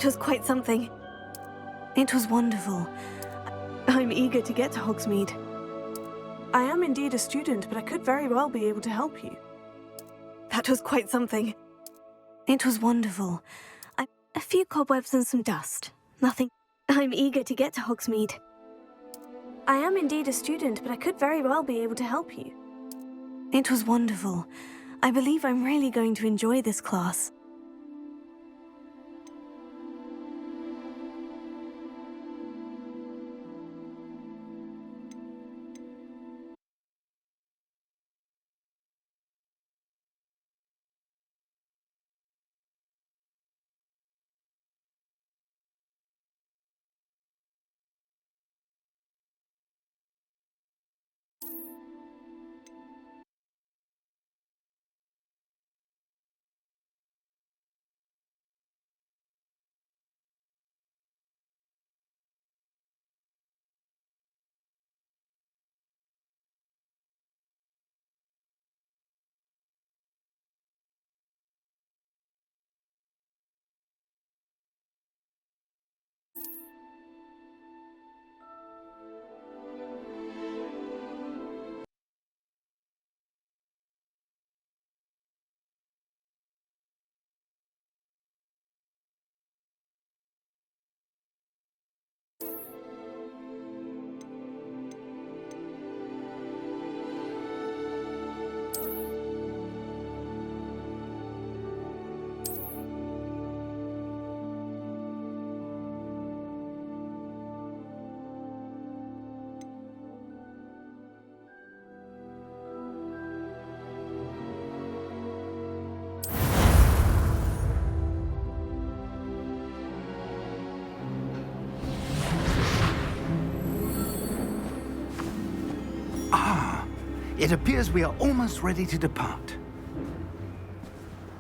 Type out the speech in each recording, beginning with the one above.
That was quite something. It was wonderful. I'm eager to get to Hogsmeade. I am indeed a student, but I could very well be able to help you. That was quite something. It was wonderful. A few cobwebs and some dust. Nothing. I'm eager to get to Hogsmeade. I am indeed a student, but I could very well be able to help you. It was wonderful. I believe I'm really going to enjoy this class. It appears we are almost ready to depart.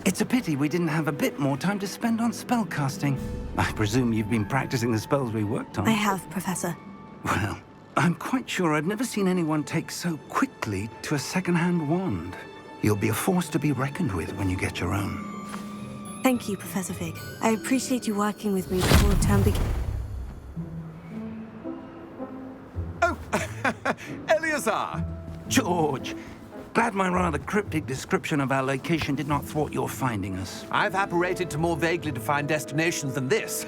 It's a pity we didn't have a bit more time to spend on spellcasting. I presume you've been practicing the spells we worked on. I have, Professor. Well, I'm quite sure I've never seen anyone take so quickly to a second-hand wand. You'll be a force to be reckoned with when you get your own. Thank you, Professor Fig. I appreciate you working with me before term begins. Oh, Eleazar! George! Glad my rather cryptic description of our location did not thwart your finding us. I've apparated to more vaguely defined destinations than this.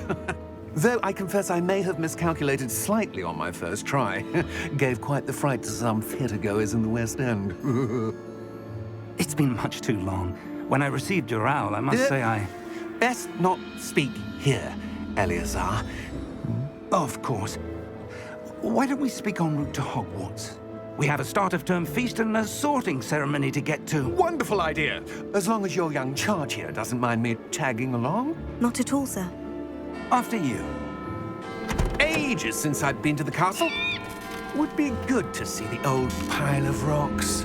Though I confess I may have miscalculated slightly on my first try. Gave quite the fright to some theatergoers in the West End. It's been much too long. When I received your owl, I must say I... Best not speak here, Eleazar. Of course. Why don't we speak en route to Hogwarts? We have a start-of-term feast and a sorting ceremony to get to. Wonderful idea! As long as your young charge here doesn't mind me tagging along. Not at all, sir. After you. Ages since I've been to the castle. Would be good to see the old pile of rocks.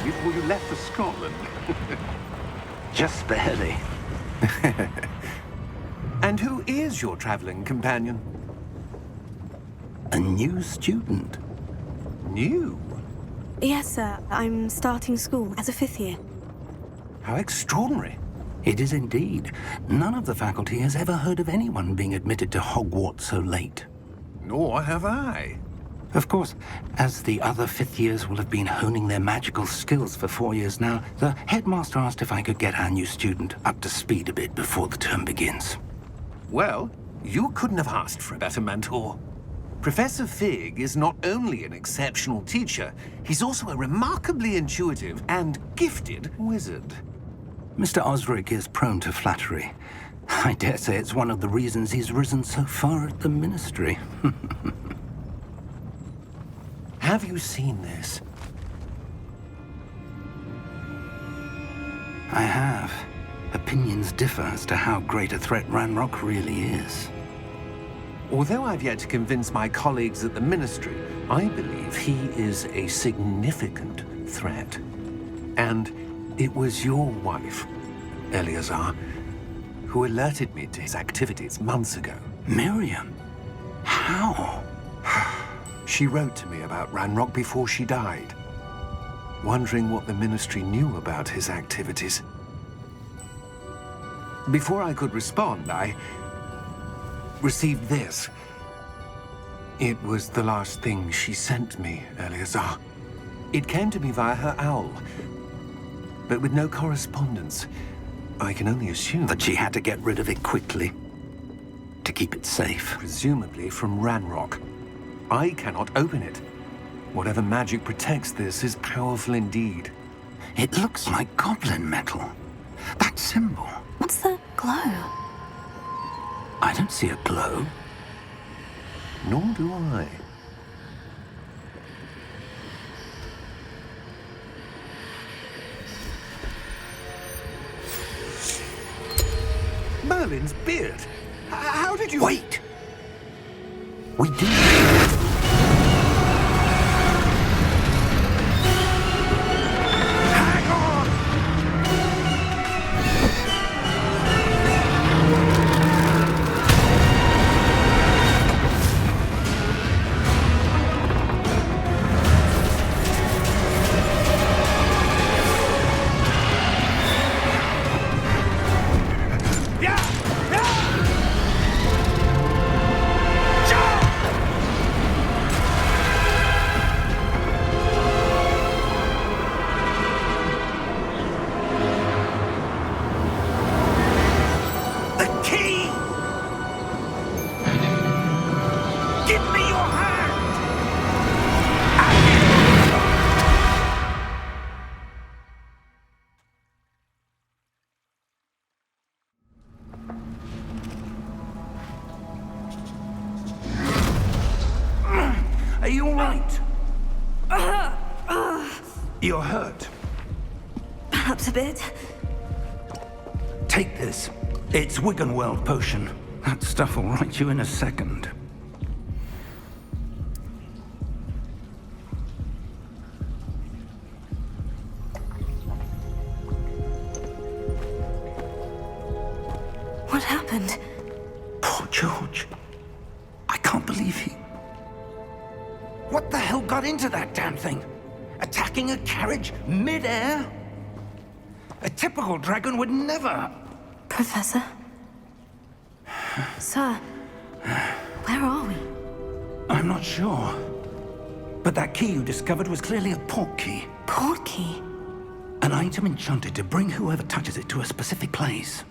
Before you left for Scotland. Just barely. And who is your traveling companion? A new student. New? Yes, sir. I'm starting school as a 5th year. How extraordinary. It is indeed. None of the faculty has ever heard of anyone being admitted to Hogwarts so late. Nor have I. Of course, as the other fifth years will have been honing their magical skills for 4 years now, the headmaster asked if I could get our new student up to speed a bit before the term begins. Well, you couldn't have asked for a better mentor. Professor Fig is not only an exceptional teacher, he's also a remarkably intuitive and gifted wizard. Mr. Osric is prone to flattery. I dare say it's one of the reasons he's risen so far at the Ministry. Have you seen this? I have. Opinions differ as to how great a threat Ranrock really is. Although I've yet to convince my colleagues at the Ministry, I believe he is a significant threat. And it was your wife, Eleazar, who alerted me to his activities months ago. Miriam? How? She wrote to me about Ranrock before she died, wondering what the Ministry knew about his activities. Before I could respond, I received this. It was the last thing she sent me, Eleazar. It came to me via her owl, but with no correspondence. I can only assume That she had to get rid of it quickly, to keep it safe. presumably from Ranrock. I cannot open it. Whatever magic protects this is powerful indeed. It looks like goblin metal. That symbol. What's the glow? I don't see a glow. Nor do I. Merlin's beard. How did you... Wait! We do. Hang on! Are you all right? You're hurt. Perhaps a bit. Take this. It's Wiggenweld potion. That stuff will right you in a second. What happened? Poor George. I can't believe he... What the hell got into that damn thing? Attacking a carriage mid-air? A typical dragon would never... Professor? Sir, where are we? I'm not sure. But that key you discovered was clearly a port key. Port key? An item enchanted to bring whoever touches it to a specific place.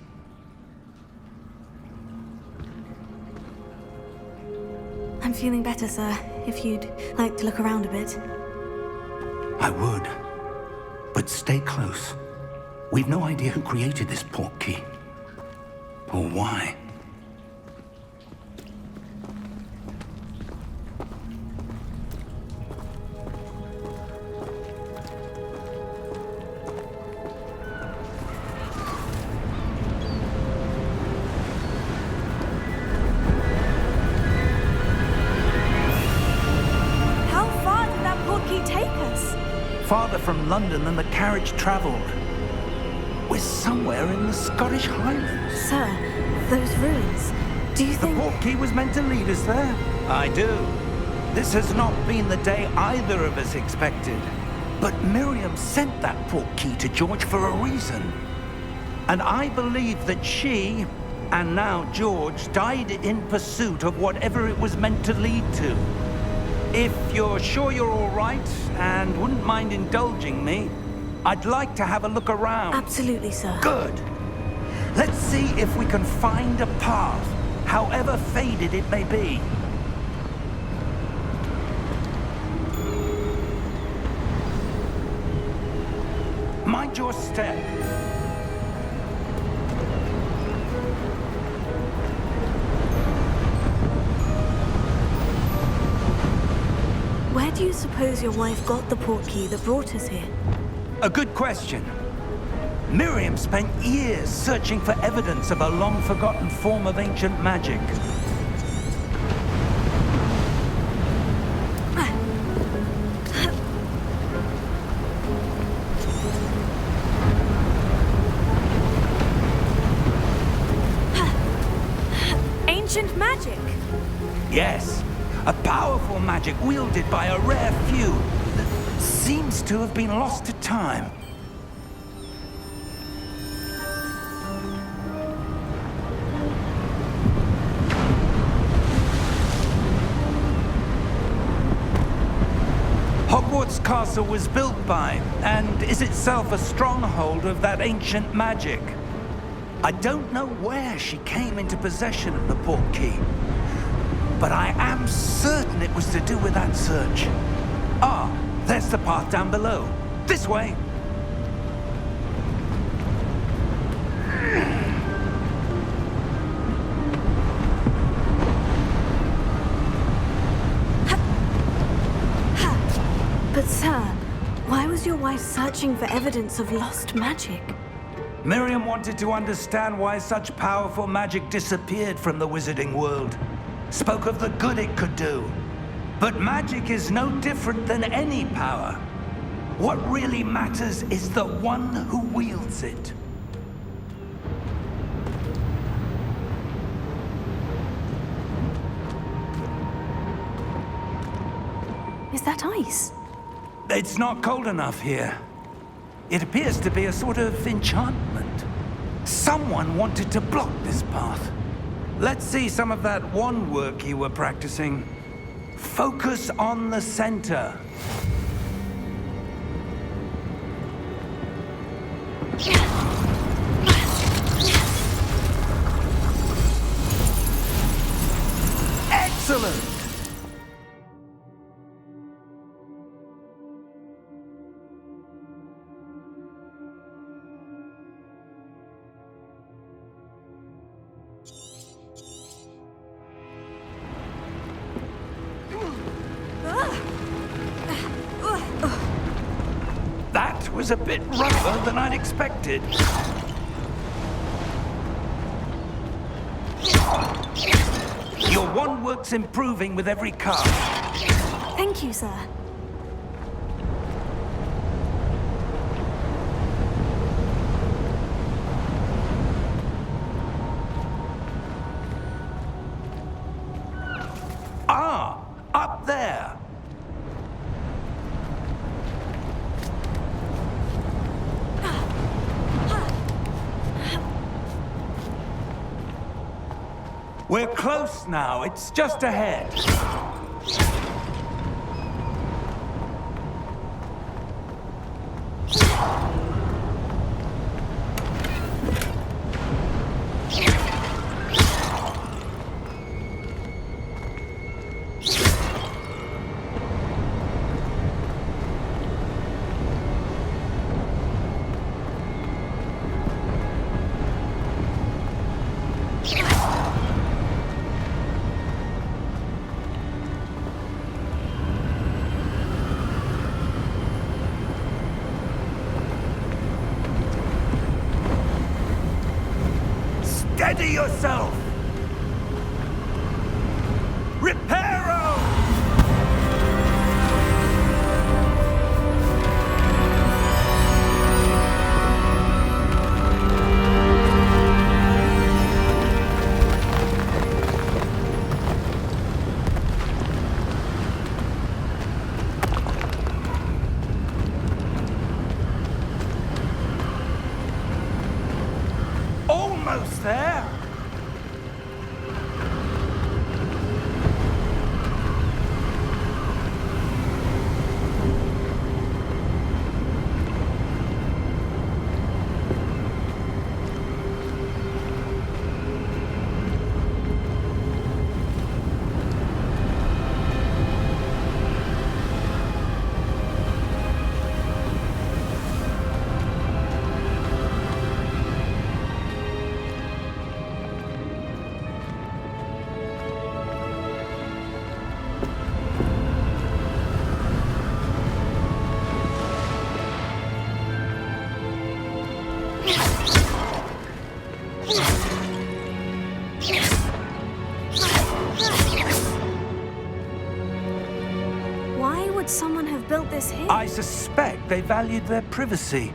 I'm feeling better, sir. If you'd like to look around a bit. I would. But stay close. We've no idea who created this port key. Or why. How far did that port key take us? Farther from London than the carriage traveled. We're somewhere in the Scottish Highlands. Sir, those ruins. Do you The think... port key was meant to lead us there? I do. This has not been the day either of us expected. But Miriam sent that port key to George for a reason. And I believe that she, and now George, died in pursuit of whatever it was meant to lead to. If you're sure you're all right and wouldn't mind indulging me, I'd like to have a look around. Absolutely, sir. Good. Let's see if we can find a path, however faded it may be. Mind your step. Where do you suppose your wife got the portkey that brought us here? A good question. Miriam spent years searching for evidence of a long-forgotten form of ancient magic. Ancient magic? Yes, a powerful magic wielded by a rare few that seems to have been lost to time. Hogwarts Castle was built by, and is itself a stronghold of that ancient magic. I don't know where she came into possession of the portkey, but I am certain it was to do with that search. Ah, there's the path down below. This way. But sir, why was your wife searching for evidence of lost magic? Miriam wanted to understand why such powerful magic disappeared from the wizarding world. Spoke of the good it could do. But magic is no different than any power. What really matters is the one who wields it. Is that ice? It's not cold enough here. It appears to be a sort of enchantment. Someone wanted to block this path. Let's see some of that wand work you were practicing. Focus on the center. Excellent! That was a bit rougher than I'd expected. Your wand work's improving with every cast. Thank you, sir. Ah, up there. We're close now. It's just ahead. Steady yourself! Reparo! Almost there! would someone have built this here? I suspect they valued their privacy.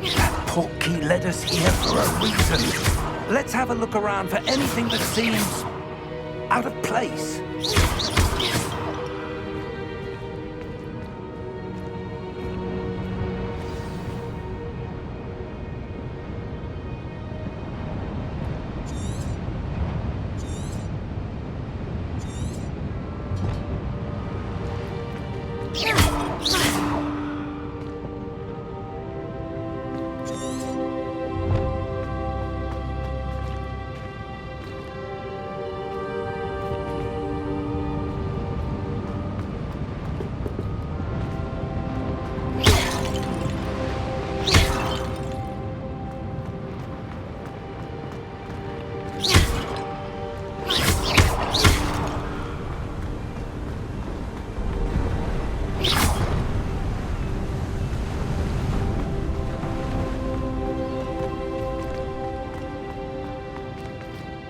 That portkey led us here for a reason. Let's have a look around for anything that seems out of place.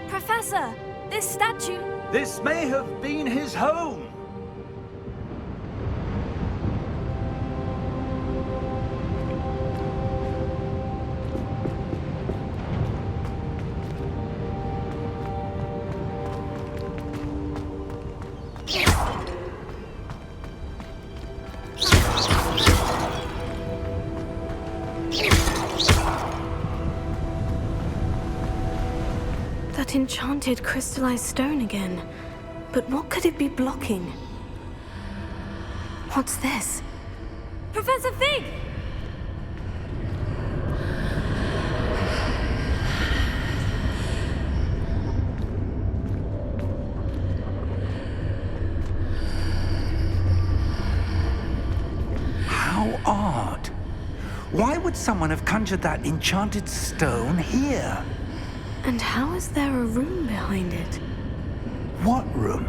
Professor, this statue... This may have been his home. That enchanted crystallized stone again. But what could it be blocking? What's this? Professor Fig! How odd. Why would someone have conjured that enchanted stone here? And how is there a room behind it? What room?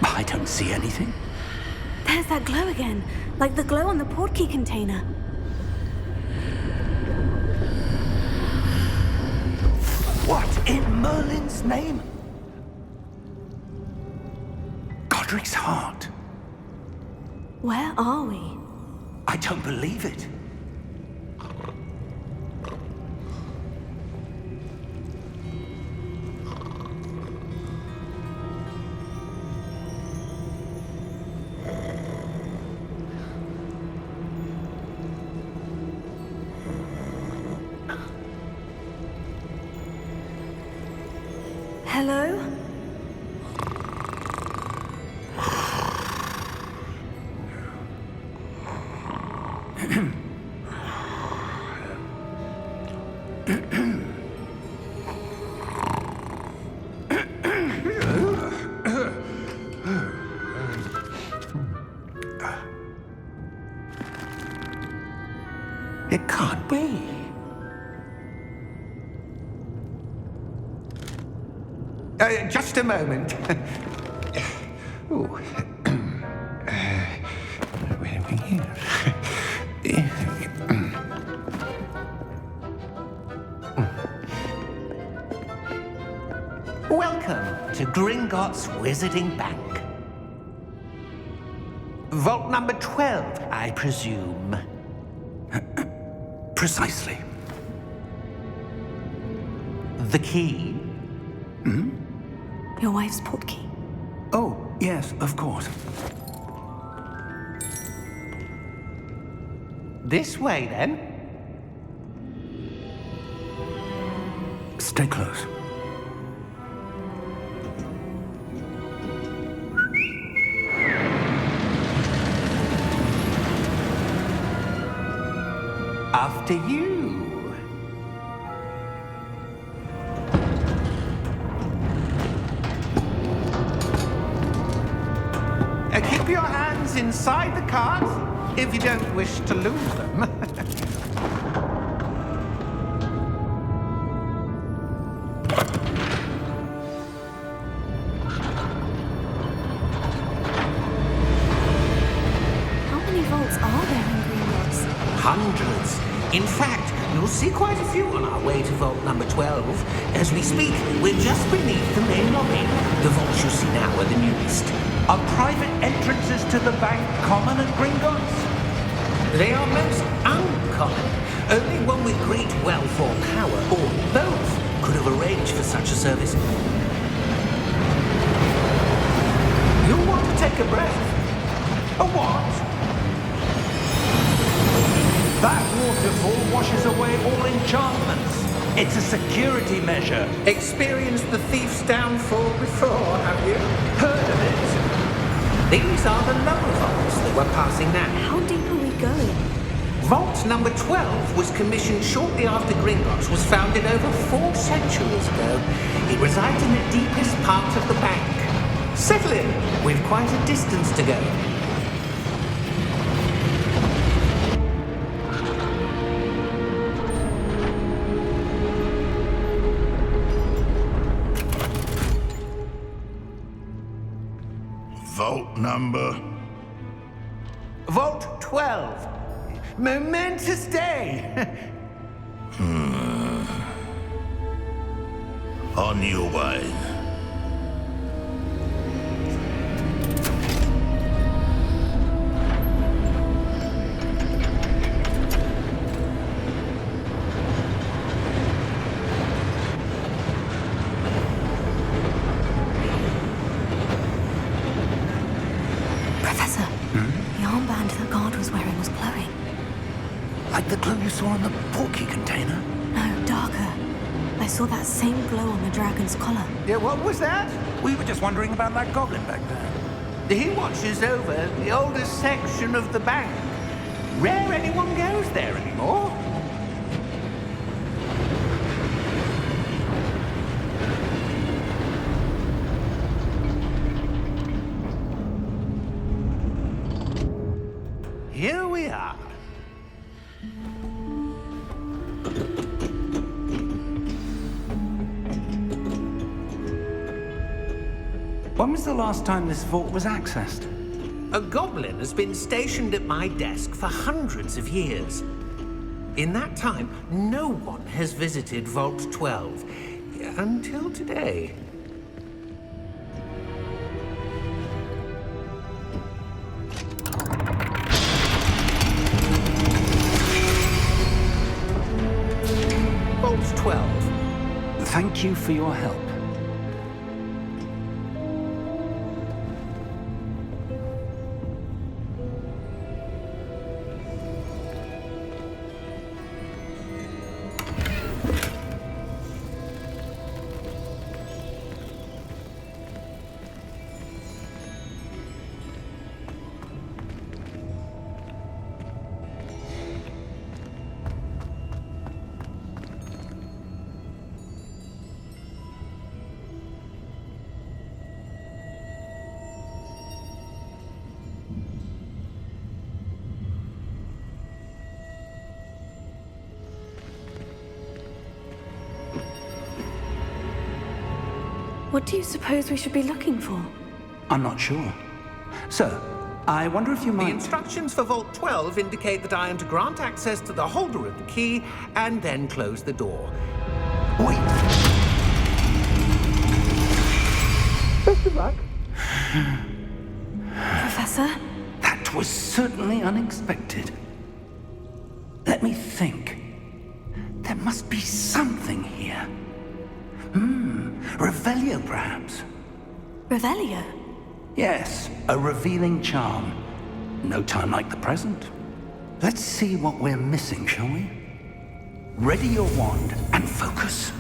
I don't see anything. There's that glow again, like the glow on the portkey container. What in Merlin's name? Godric's heart. Where are we? I don't believe it. Hello? It can't be. Just a moment. Oh. Wait a minute. Welcome to Gringotts Wizarding Bank. Vault number 12, I presume. Precisely. The key? Your wife's portkey. Oh, yes, of course. This way, then. Stay close. After you. Keep your hands inside the cards if you don't wish to lose them. How many vaults are there in Gringotts? Hundreds. In fact, you'll see quite a few on our way to vault number 12. As we speak, we're just beneath the main lobby. The vaults you see now are the newest. Are private entrances to the bank common at Gringotts? They are most uncommon. Only one with great wealth or power, or both, could have arranged for such a service. You'll want to take a breath. A what? That waterfall washes away all enchantments. It's a security measure. Experienced the thief's downfall before, have you? Heard of it? These are the lower vaults that we're passing now. How deep are we going? Vault number 12 was commissioned shortly after Gringotts was founded over 4 centuries ago. It resides in the deepest part of the bank. Settle in. We've quite a distance to go. Vault number? Vault 12. Momentous day. On your way. Professor, the armband the guard was wearing was glowing. Like the glow you saw in the portkey container? No, darker. I saw that same glow on the dragon's collar. Yeah, what was that? We were just wondering about that goblin back there. He watches over the oldest section of the bank. Rare anyone goes there anymore. Here we are. When was the last time this vault was accessed? A goblin has been stationed at my desk for hundreds of years. In that time, no one has visited Vault 12. Until today. Vault 12. Thank you for your help. What do you suppose we should be looking for? I'm not sure. Sir, I wonder if you The might... instructions for Vault 12 indicate that I am to grant access to the holder of the key and then close the door. Wait! Best of luck. Professor? That was certainly unexpected. Let me think. There must be something here. Revelio, perhaps? Revelio? Yes, a revealing charm. No time like the present. Let's see what we're missing, shall we? Ready your wand and focus.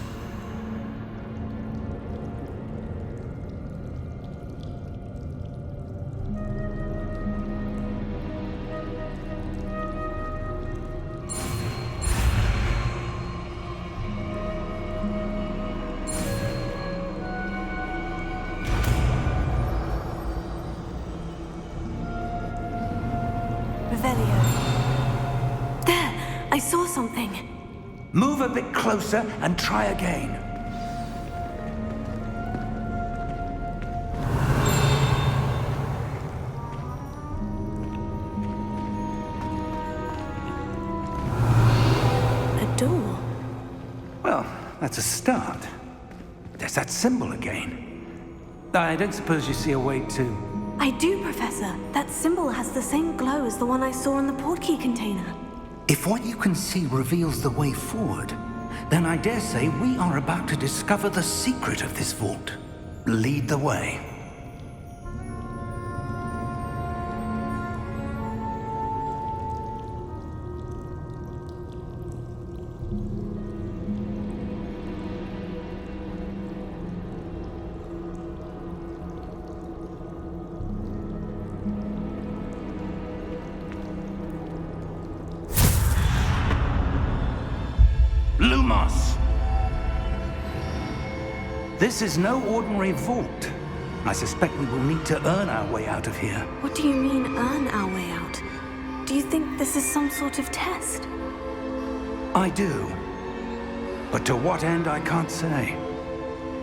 Revelio. There! I saw something. Move a bit closer and try again. A door. Well, that's a start. There's that symbol again. I don't suppose you see a way to... I do, Professor. That symbol has the same glow as the one I saw in the portkey container. If what you can see reveals the way forward, then I dare say we are about to discover the secret of this vault. Lead the way. Lumos! This is no ordinary vault. I suspect we will need to earn our way out of here. What do you mean, earn our way out? Do you think this is some sort of test? I do. But to what end, I can't say.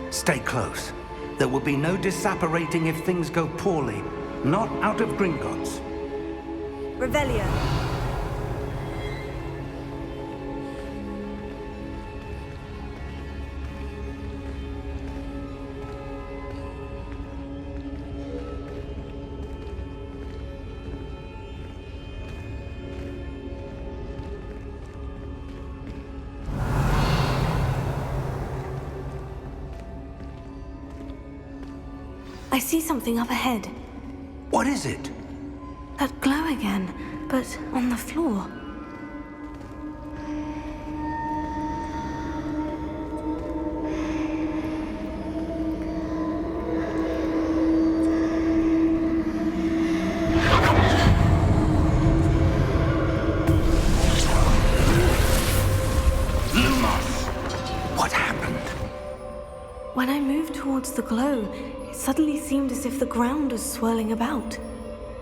Stay close. There will be no disapparating if things go poorly. Not out of Gringotts. Revelio. I see something up ahead. What is it? That glow again, but on the floor. Lumos! What happened? When I moved towards the glow, it suddenly seemed as if the ground was swirling about.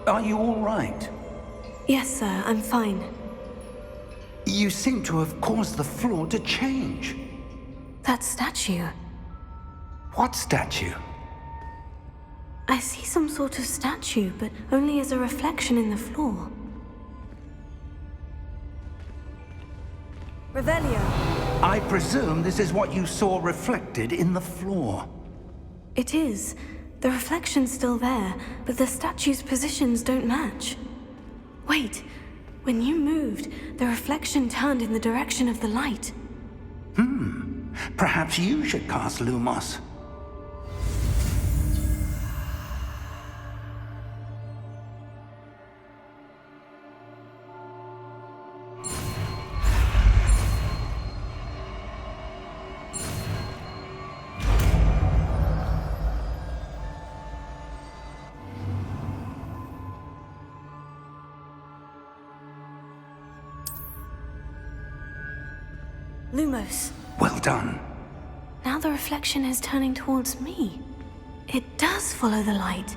Are you all right? Yes, sir, I'm fine. You seem to have caused the floor to change. That statue. What statue? I see some sort of statue, but only as a reflection in the floor. Revelio. I presume this is what you saw reflected in the floor. It is. The reflection's still there, but the statue's positions don't match. Wait. When you moved, the reflection turned in the direction of the light. Perhaps you should cast Lumos. Lumos. Well done. Now the reflection is turning towards me. It does follow the light.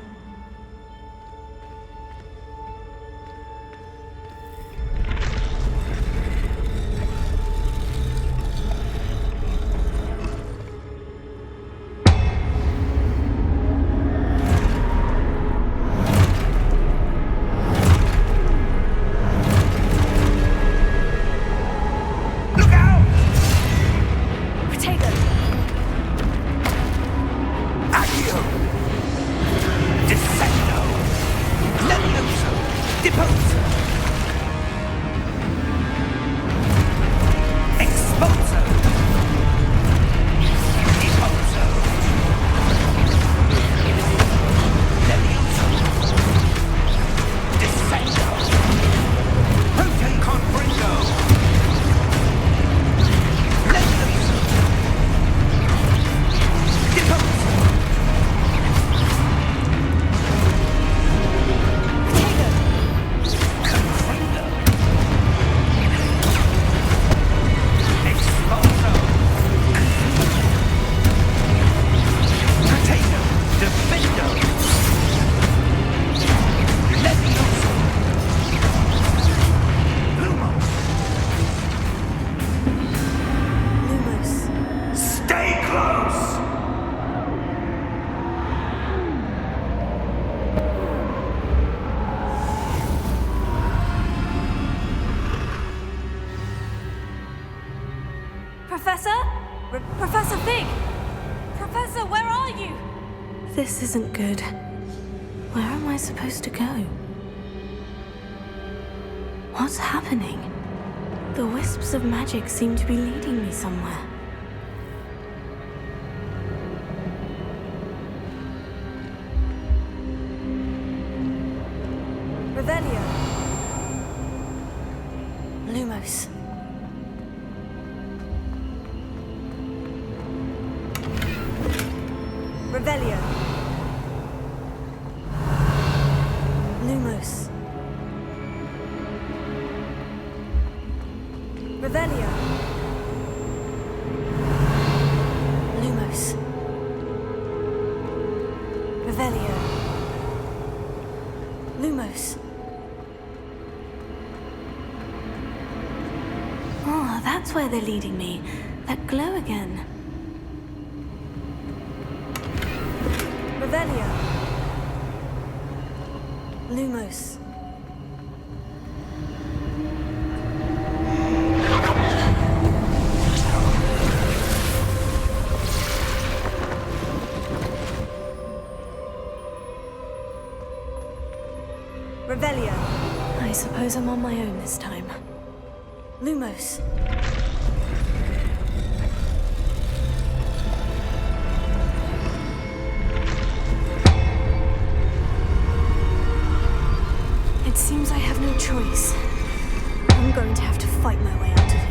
This isn't good. Where am I supposed to go? What's happening? The wisps of magic seem to be leading me somewhere. Revelio. Lumos. Revelio. Lumos. Revelio. Lumos. Revelio. Lumos. Oh, that's where they're leading me. That glow again. Revelio. Lumos. Revelio. I suppose I'm on my own this time. Lumos. It seems I have no choice. I'm going to have to fight my way out of here.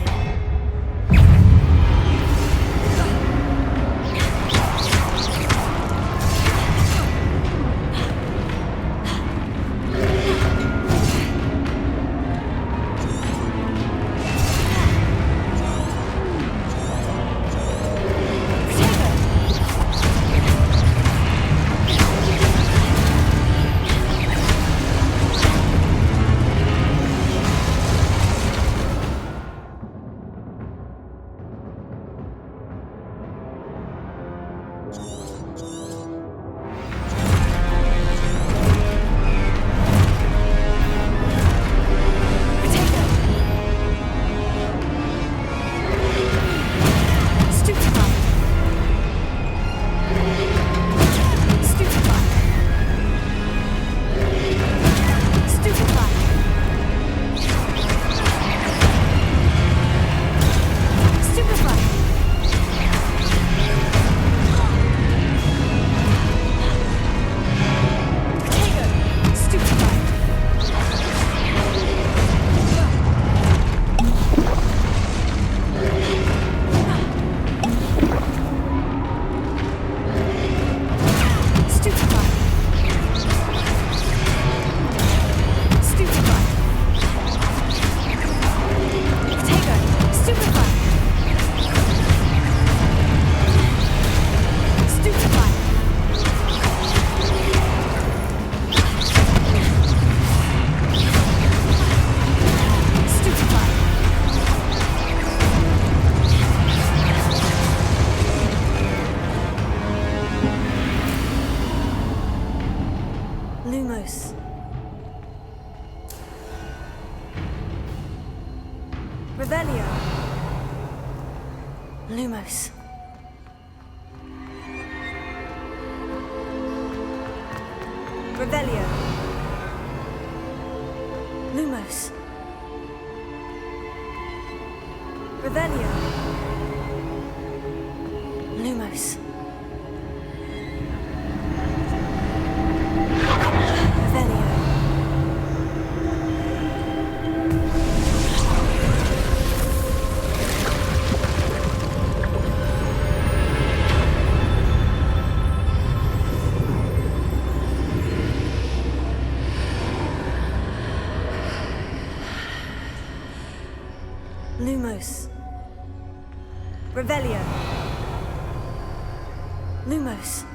Lumos. Revelio. Lumos. Revelio. Lumos. Revelio. Lumos. Revelio. Lumos. Revelio. Lumos.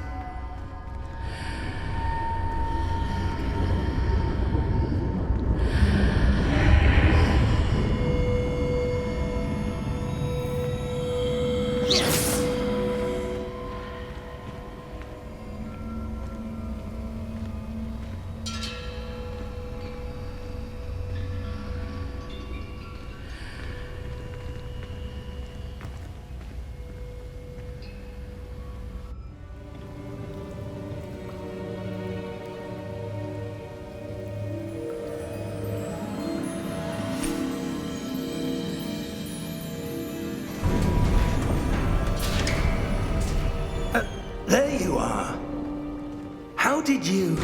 How did you...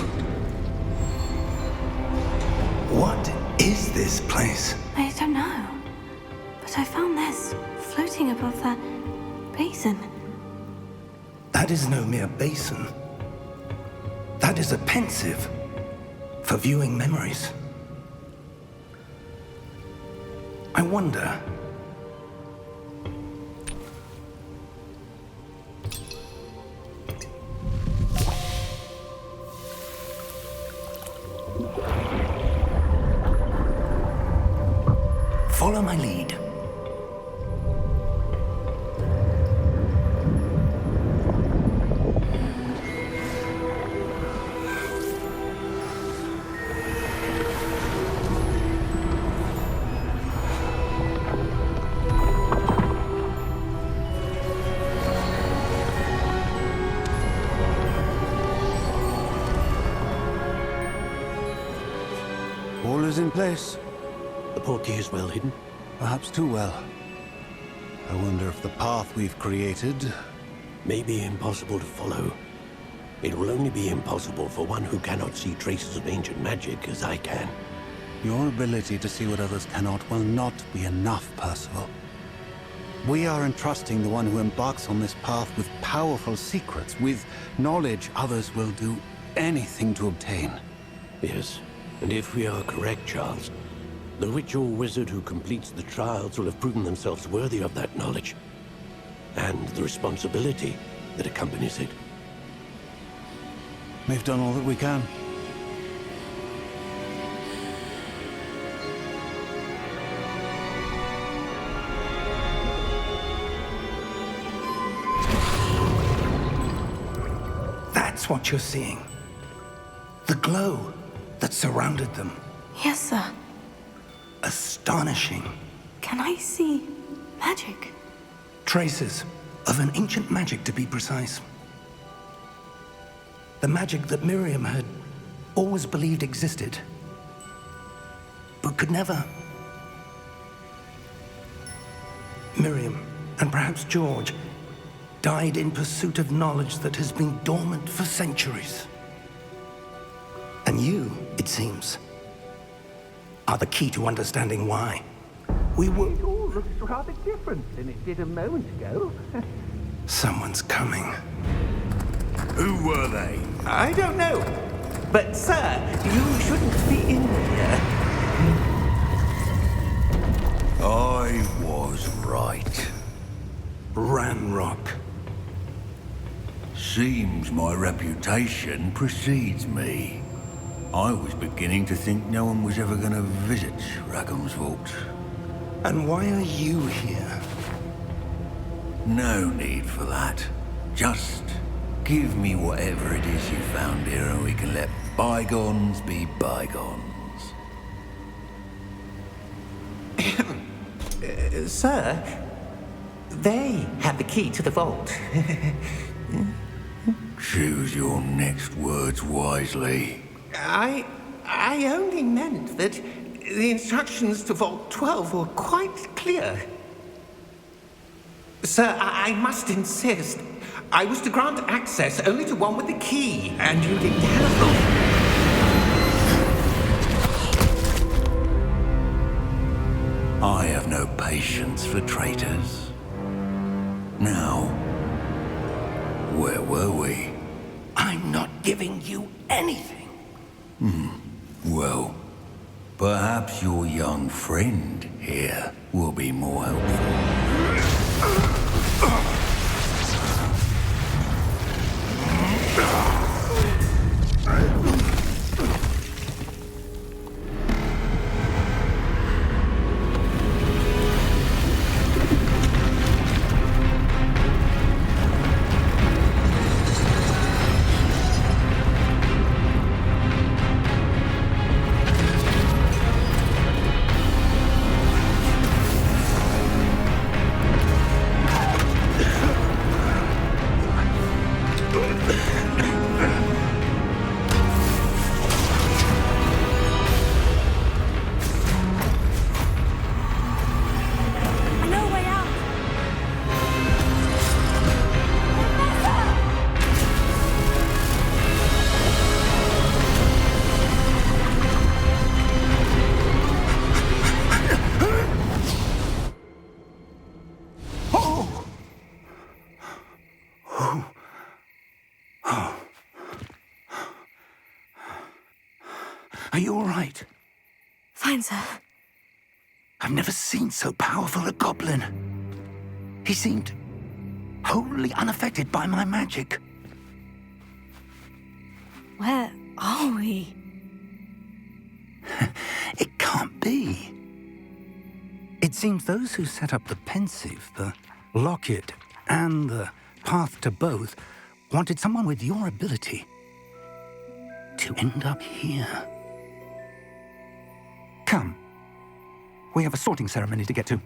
What is this place? I don't know. But I found this floating above that basin. That is no mere basin. That is a pensive for viewing memories. I wonder... Follow my lead. All is in place. The portkey is well hidden. Perhaps too well. I wonder if the path we've created... May be impossible to follow. It will only be impossible for one who cannot see traces of ancient magic as I can. Your ability to see what others cannot will not be enough, Percival. We are entrusting the one who embarks on this path with powerful secrets, with knowledge others will do anything to obtain. Yes, and if we are correct, Charles, the witch or wizard who completes the trials will have proven themselves worthy of that knowledge, and the responsibility that accompanies it. We've done all that we can. That's what you're seeing. The glow that surrounded them. Yes, sir. Astonishing. Can I see magic? Traces of an ancient magic, to be precise. The magic that Miriam had always believed existed, but could never. Miriam, and perhaps George, died in pursuit of knowledge that has been dormant for centuries. And you, it seems, are the key to understanding why. We were... It all looks rather different than it did a moment ago. Someone's coming. Who were they? I don't know. But, sir, you shouldn't be in here. I was right. Ranrock. Seems my reputation precedes me. I was beginning to think no one was ever going to visit Rackham's vault. And why are you here? No need for that. Just give me whatever it is you found here and we can let bygones be bygones. Sir, they have the key to the vault. Choose your next words wisely. I only meant that the instructions to Vault 12 were quite clear. Sir, I must insist. I was to grant access only to one with the key, and you didn't have them. I have no patience for traitors. Now, where were we? I'm not giving you anything. Well, perhaps your young friend here will be more helpful. Are you all right? Fine, sir. I've never seen so powerful a goblin. He seemed wholly unaffected by my magic. Where are we? It can't be. It seems those who set up the pensive, the locket, and the path to both wanted someone with your ability to end up here. Come. We have a sorting ceremony to get to.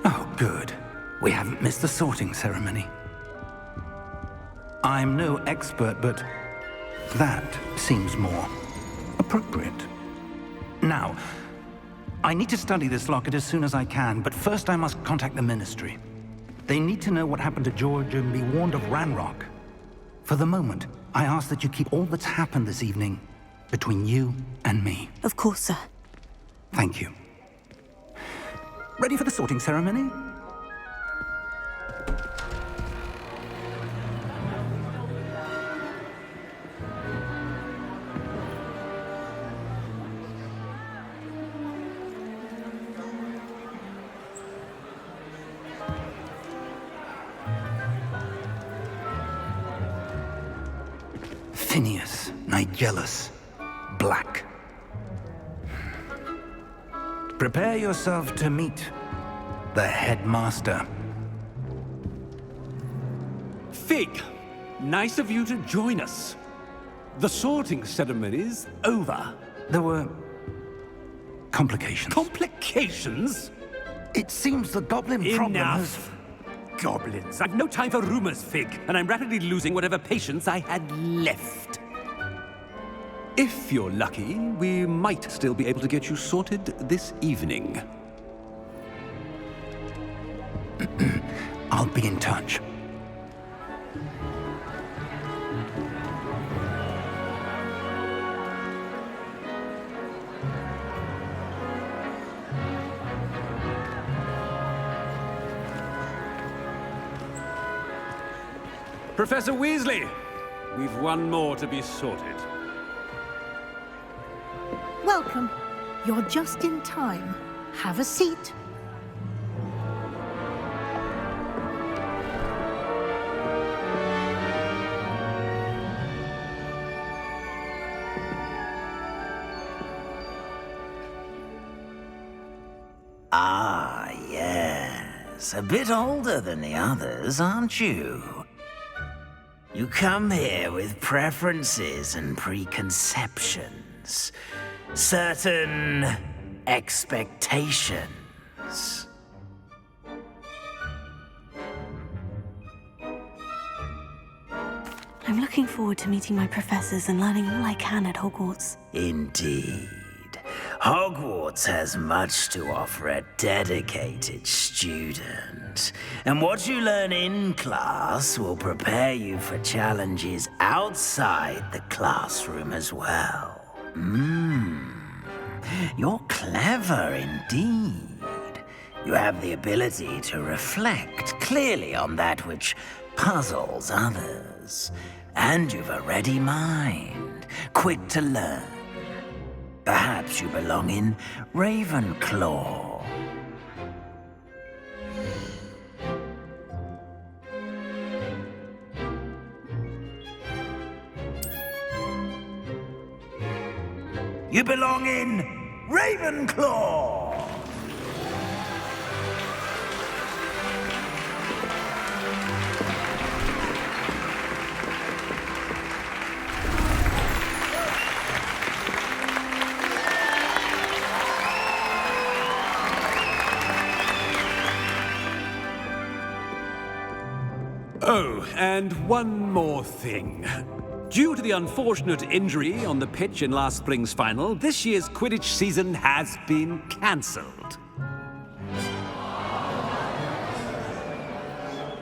Oh, good. We haven't missed the sorting ceremony. I'm no expert, but that seems more appropriate. Now, I need to study this locket as soon as I can, but first I must contact the Ministry. They need to know what happened to George and be warned of Ranrock. For the moment, I ask that you keep all that's happened this evening between you and me. Of course, sir. Thank you. Ready for the sorting ceremony? Phineas, Nigellus, Black. Prepare yourself to meet the headmaster. Fig, nice of you to join us. The sorting ceremony's over. There were complications. Complications? It seems the goblin problem has... Enough! Goblins. I've no time for rumors, Fig, and I'm rapidly losing whatever patience I had left. If you're lucky, we might still be able to get you sorted this evening. I'll be in touch. Professor Weasley, we've one more to be sorted. Welcome. You're just in time. Have a seat. Ah, yes. A bit older than the others, aren't you? You come here with preferences and preconceptions. Certain expectations. I'm looking forward to meeting my professors and learning all I can at Hogwarts. Indeed. Hogwarts has much to offer a dedicated student. And what you learn in class will prepare you for challenges outside the classroom as well. You're clever indeed. You have the ability to reflect clearly on that which puzzles others. And you've a ready mind, quick to learn. Perhaps you belong in Ravenclaw. You belong in Ravenclaw! Oh, and one more thing. Due to the unfortunate injury on the pitch in last spring's final, this year's Quidditch season has been cancelled.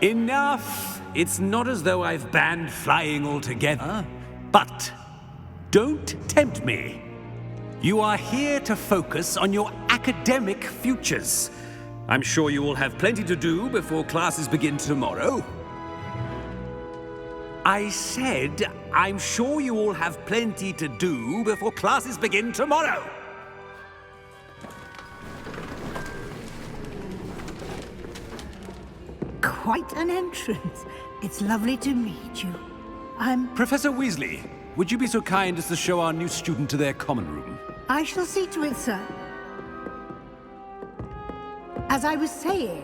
Enough! It's not as though I've banned flying altogether, but don't tempt me. You are here to focus on your academic futures. I'm sure you will have plenty to do before classes begin tomorrow. I said, I'm sure you all have plenty to do before classes begin tomorrow. Quite an entrance. It's lovely to meet you. I'm... Professor Weasley, would you be so kind as to show our new student to their common room? I shall see to it, sir. As I was saying,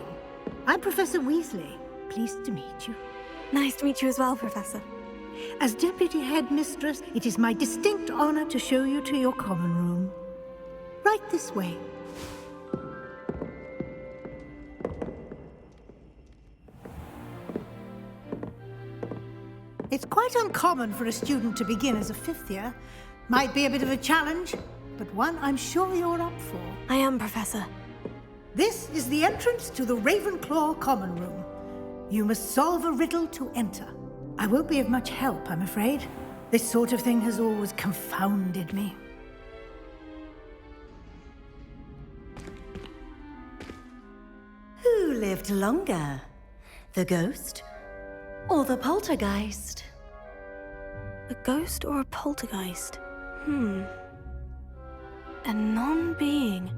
I'm Professor Weasley. Pleased to meet you. Nice to meet you as well, Professor. As Deputy Headmistress, it is my distinct honor to show you to your common room. Right this way. It's quite uncommon for a student to begin as a fifth year. Might be a bit of a challenge, but one I'm sure you're up for. I am, Professor. This is the entrance to the Ravenclaw common room. You must solve a riddle to enter. I won't be of much help, I'm afraid. This sort of thing has always confounded me. Who lived longer? The ghost or the poltergeist? A ghost or a poltergeist? A non-being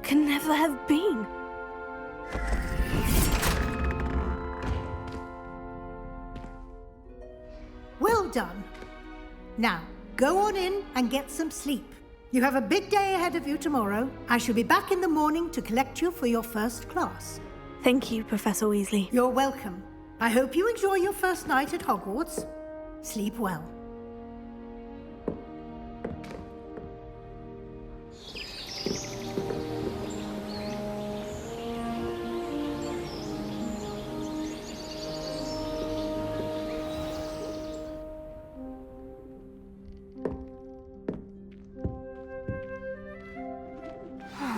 can never have been. Well done. Now, go on in and get some sleep. You have a big day ahead of you tomorrow. I shall be back in the morning to collect you for your first class. Thank you, Professor Weasley. You're welcome. I hope you enjoy your first night at Hogwarts. Sleep well.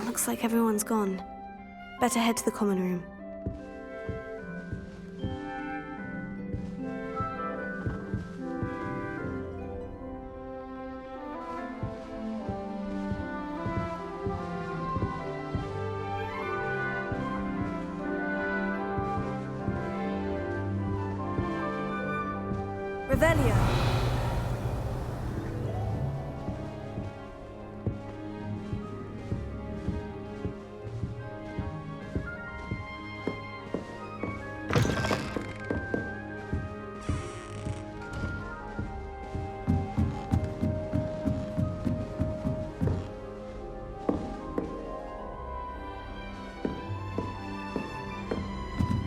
Looks like everyone's gone. Better head to the common room. Revelio.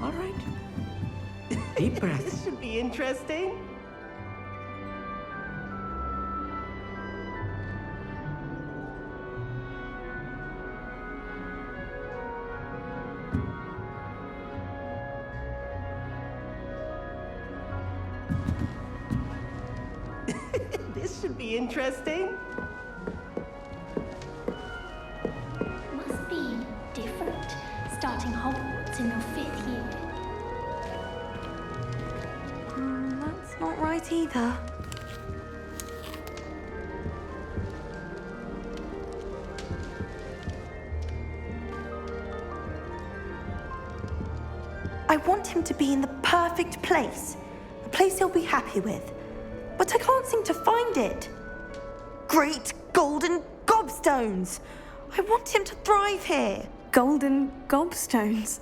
All right. Deep breath. This should be interesting. This should be interesting. Must be different, starting Hogwarts in your 5th year. That's not right either. I want him to be in the perfect place, a place he'll be happy with. but I can't seem to find it. Great golden gobstones! I want him to thrive here. Golden gobstones?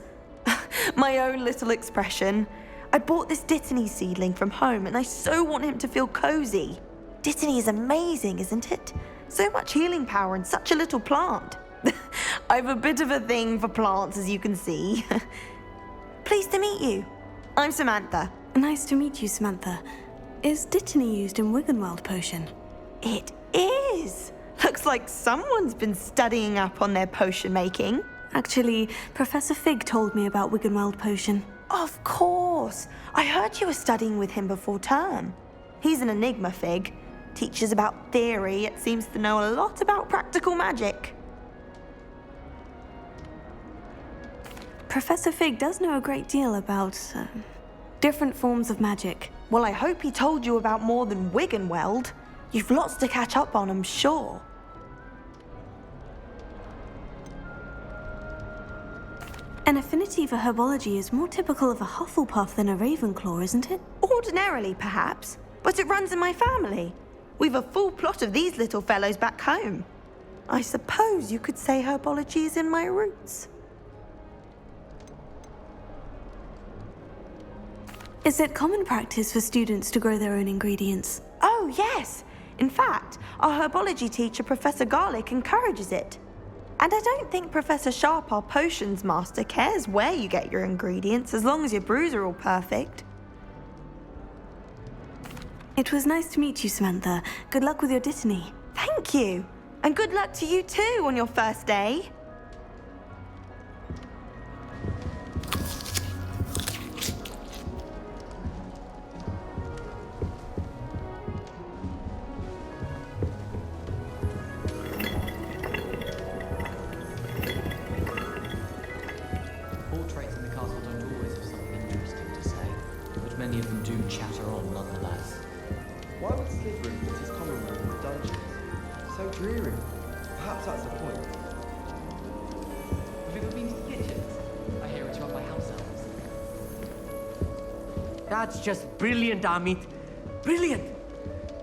My own little expression. I bought this Dittany seedling from home and I so want him to feel cozy. Dittany is amazing, isn't it? So much healing power in such a little plant. I've a bit of a thing for plants, as you can see. Pleased to meet you. I'm Samantha. Nice to meet you, Samantha. Is Dittany used in Wiggenweld potion? It is. Looks like someone's been studying up on their potion making. Actually, Professor Fig told me about Wiggenweld potion. Of course. I heard you were studying with him before term. He's an enigma, Fig. Teaches about theory, yet seems to know a lot about practical magic. Professor Fig does know a great deal about different forms of magic. Well, I hope he told you about more than Wiggenweld. You've lots to catch up on, I'm sure. An affinity for herbology is more typical of a Hufflepuff than a Ravenclaw, isn't it? Ordinarily, perhaps, but it runs in my family. We've a full plot of these little fellows back home. I suppose you could say herbology is in my roots. Is it common practice for students to grow their own ingredients? Oh, yes. In fact, our herbology teacher, Professor Garlick, encourages it. And I don't think Professor Sharp, our potions master, cares where you get your ingredients, as long as your brews are all perfect. It was nice to meet you, Samantha. Good luck with your Dittany. Thank you. And good luck to you too on your first day. Portraits in the castle don't always have something interesting to say, but many of them do chatter on nonetheless. Why would Slytherin put his common room in the dungeons? So dreary. Perhaps that's the point. Have you ever been to the kitchens? I hear it's run by house elves. That's just brilliant, Amit. Brilliant!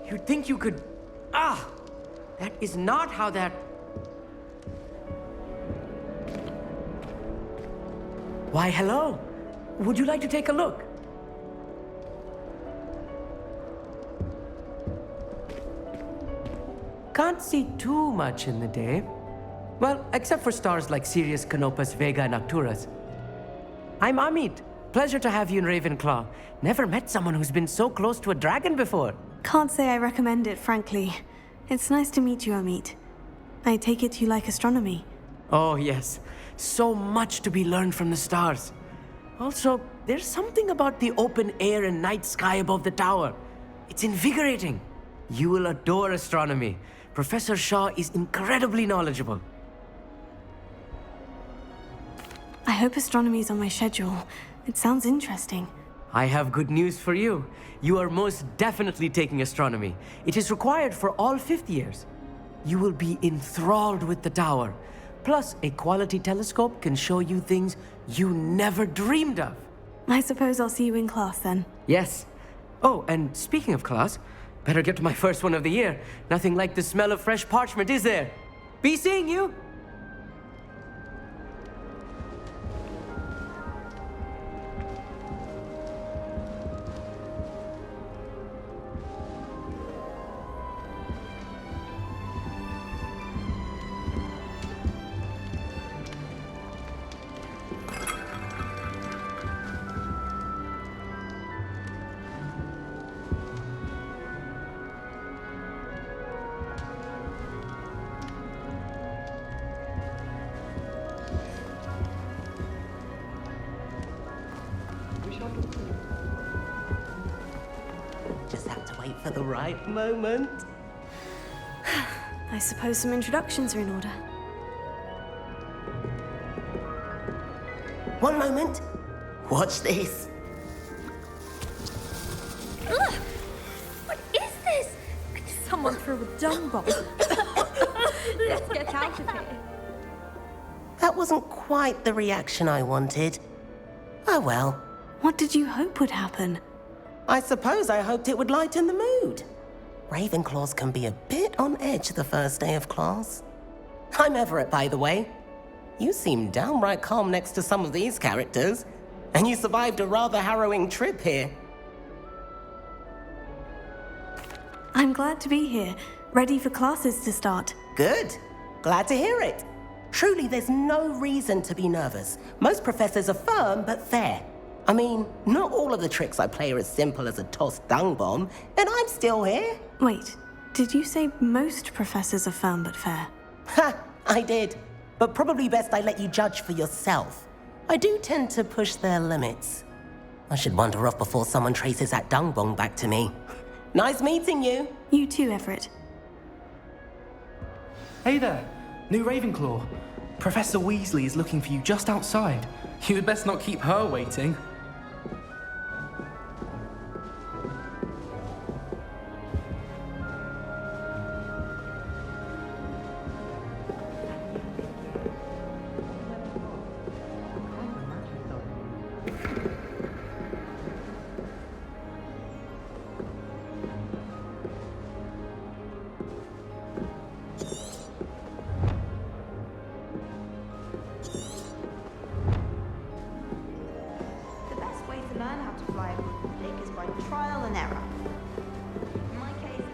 You'd think you could... That is not how that... Why, hello. Would you like to take a look? Can't see too much in the day. Well, except for stars like Sirius, Canopus, Vega, and Arcturus. I'm Amit. Pleasure to have you in Ravenclaw. Never met someone who's been so close to a dragon before. Can't say I recommend it, frankly. It's nice to meet you, Amit. I take it you like astronomy. Oh, yes. So much to be learned from the stars. Also, there's something about the open air and night sky above the tower. It's invigorating. You will adore astronomy. Professor Shaw is incredibly knowledgeable. I hope astronomy's on my schedule. It sounds interesting. I have good news for you. You are most definitely taking astronomy. It is required for all fifth years. You will be enthralled with the tower. Plus, a quality telescope can show you things you never dreamed of. I suppose I'll see you in class then. Yes. Oh, and speaking of class, better get to my first one of the year. Nothing like the smell of fresh parchment, is there? Be seeing you! Just have to wait for the right moment. I suppose some introductions are in order. One moment. Watch this. Ugh! What is this? Someone threw a dung bomb. Let's get out of here. That wasn't quite the reaction I wanted. Oh well. What did you hope would happen? I suppose I hoped it would lighten the mood. Ravenclaws can be a bit on edge the first day of class. I'm Everett, by the way. You seem downright calm next to some of these characters, and you survived a rather harrowing trip here. I'm glad to be here, ready for classes to start. Good. Glad to hear it. Truly, there's no reason to be nervous. Most professors are firm but fair. I mean, not all of the tricks I play are as simple as a tossed dung bomb, and I'm still here. Wait, did you say most professors are firm but fair? Ha! I did. But probably best I let you judge for yourself. I do tend to push their limits. I should wander off before someone traces that dung bomb back to me. Nice meeting you. You too, Everett. Hey there, new Ravenclaw. Professor Weasley is looking for you just outside. You had best not keep her waiting. Learn how to fly a broomstick is by trial and error. In my case,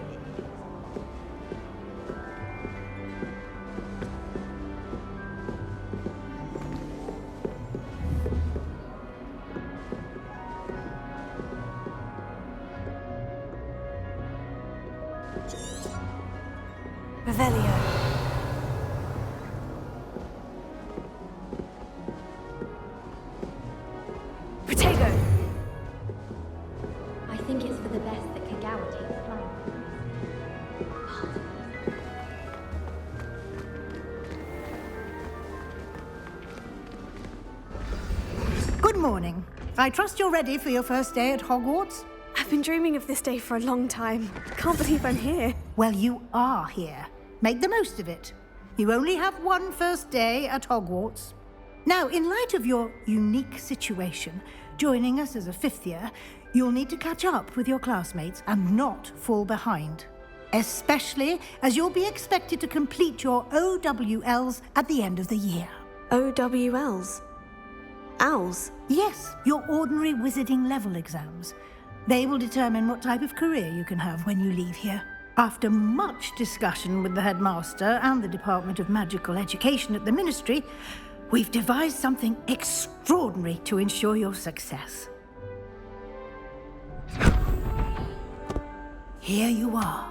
Revelio. Protego. I think it's for the best that Kagawa takes flight. Good morning. I trust you're ready for your first day at Hogwarts? I've been dreaming of this day for a long time. Can't believe I'm here. Well, you are here. Make the most of it. You only have one first day at Hogwarts. Now, in light of your unique situation, joining us as a fifth year, you'll need to catch up with your classmates and not fall behind. Especially as you'll be expected to complete your OWLs at the end of the year. OWLs? Owls? Yes, your ordinary wizarding level exams. They will determine what type of career you can have when you leave here. After much discussion with the headmaster and the Department of Magical Education at the Ministry, we've devised something extraordinary to ensure your success. Here you are.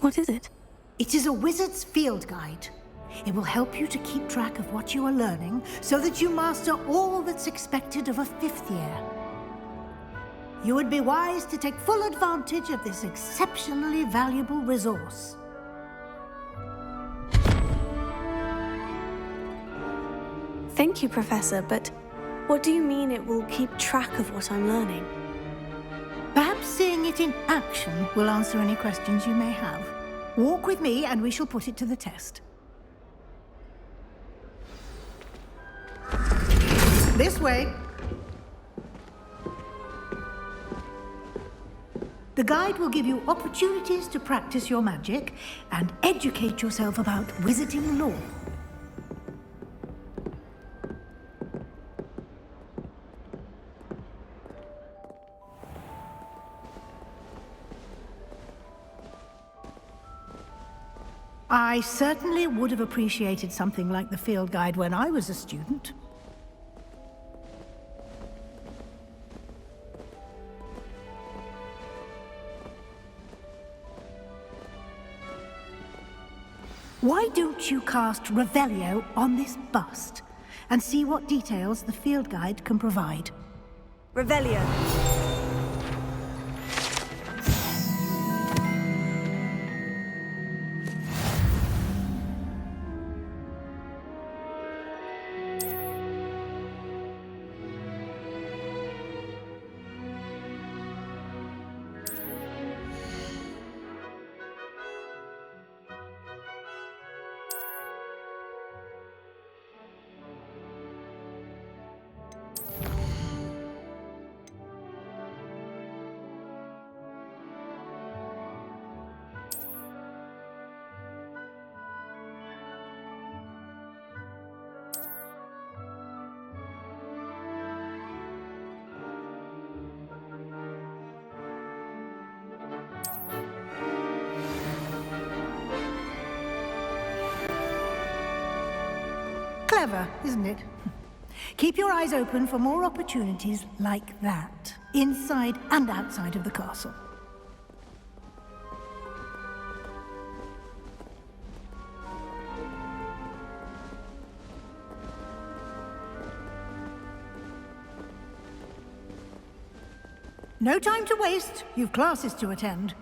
What is it? It is a wizard's field guide. It will help you to keep track of what you are learning so that you master all that's expected of a fifth year. You would be wise to take full advantage of this exceptionally valuable resource. Thank you, Professor, but what do you mean it will keep track of what I'm learning? Perhaps seeing it in action will answer any questions you may have. Walk with me and we shall put it to the test. This way. The guide will give you opportunities to practice your magic and educate yourself about wizarding lore. I certainly would have appreciated something like the field guide when I was a student. Why don't you cast Revelio on this bust and see what details the field guide can provide? Revelio. Clever, isn't it? Keep your eyes open for more opportunities like that, inside and outside of the castle. No time to waste. You've classes to attend.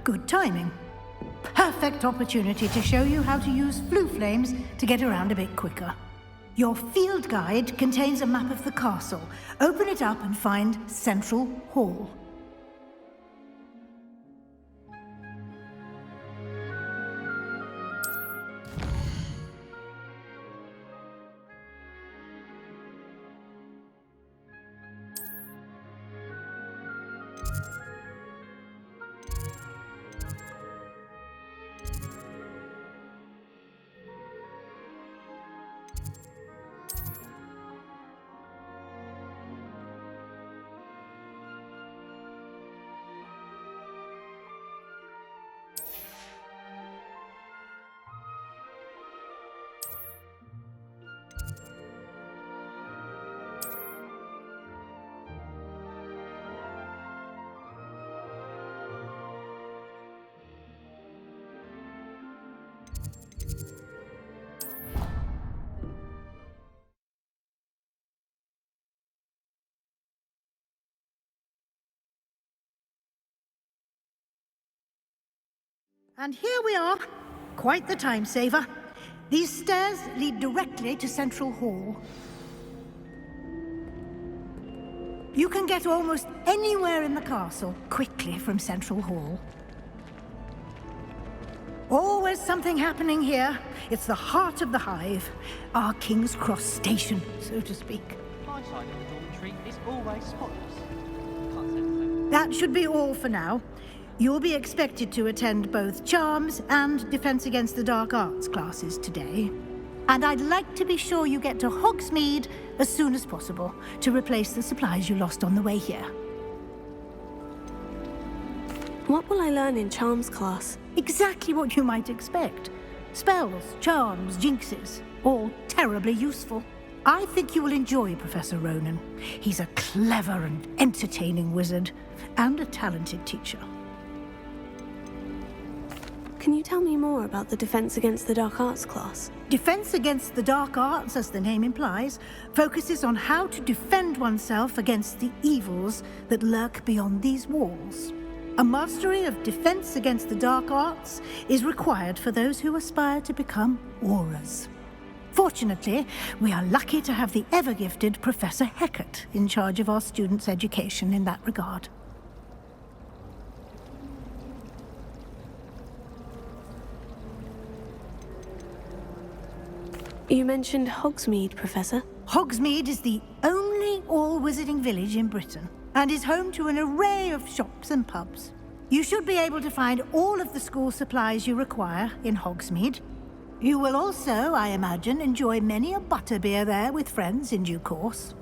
Good timing. Perfect opportunity to show you how to use flue flames to get around a bit quicker. Your field guide contains a map of the castle. Open it up and find Central Hall. And here we are. Quite the time saver. These stairs lead directly to Central Hall. You can get almost anywhere in the castle quickly from Central Hall. Always something happening here. It's the heart of the hive. Our King's Cross station, so to speak. My side of the dormitory is always spotless. That should be all for now. You'll be expected to attend both Charms and Defense Against the Dark Arts classes today. And I'd like to be sure you get to Hogsmeade as soon as possible to replace the supplies you lost on the way here. What will I learn in Charms class? Exactly what you might expect. Spells, charms, jinxes, all terribly useful. I think you will enjoy Professor Ronan. He's a clever and entertaining wizard, and a talented teacher. Can you tell me more about the Defense Against the Dark Arts class? Defense Against the Dark Arts, as the name implies, focuses on how to defend oneself against the evils that lurk beyond these walls. A mastery of Defense Against the Dark Arts is required for those who aspire to become auras. Fortunately, we are lucky to have the ever-gifted Professor Hecat in charge of our students' education in that regard. You mentioned Hogsmeade, Professor. Hogsmeade is the only all-wizarding village in Britain, and is home to an array of shops and pubs. You should be able to find all of the school supplies you require in Hogsmeade. You will also, I imagine, enjoy many a butterbeer there with friends in due course.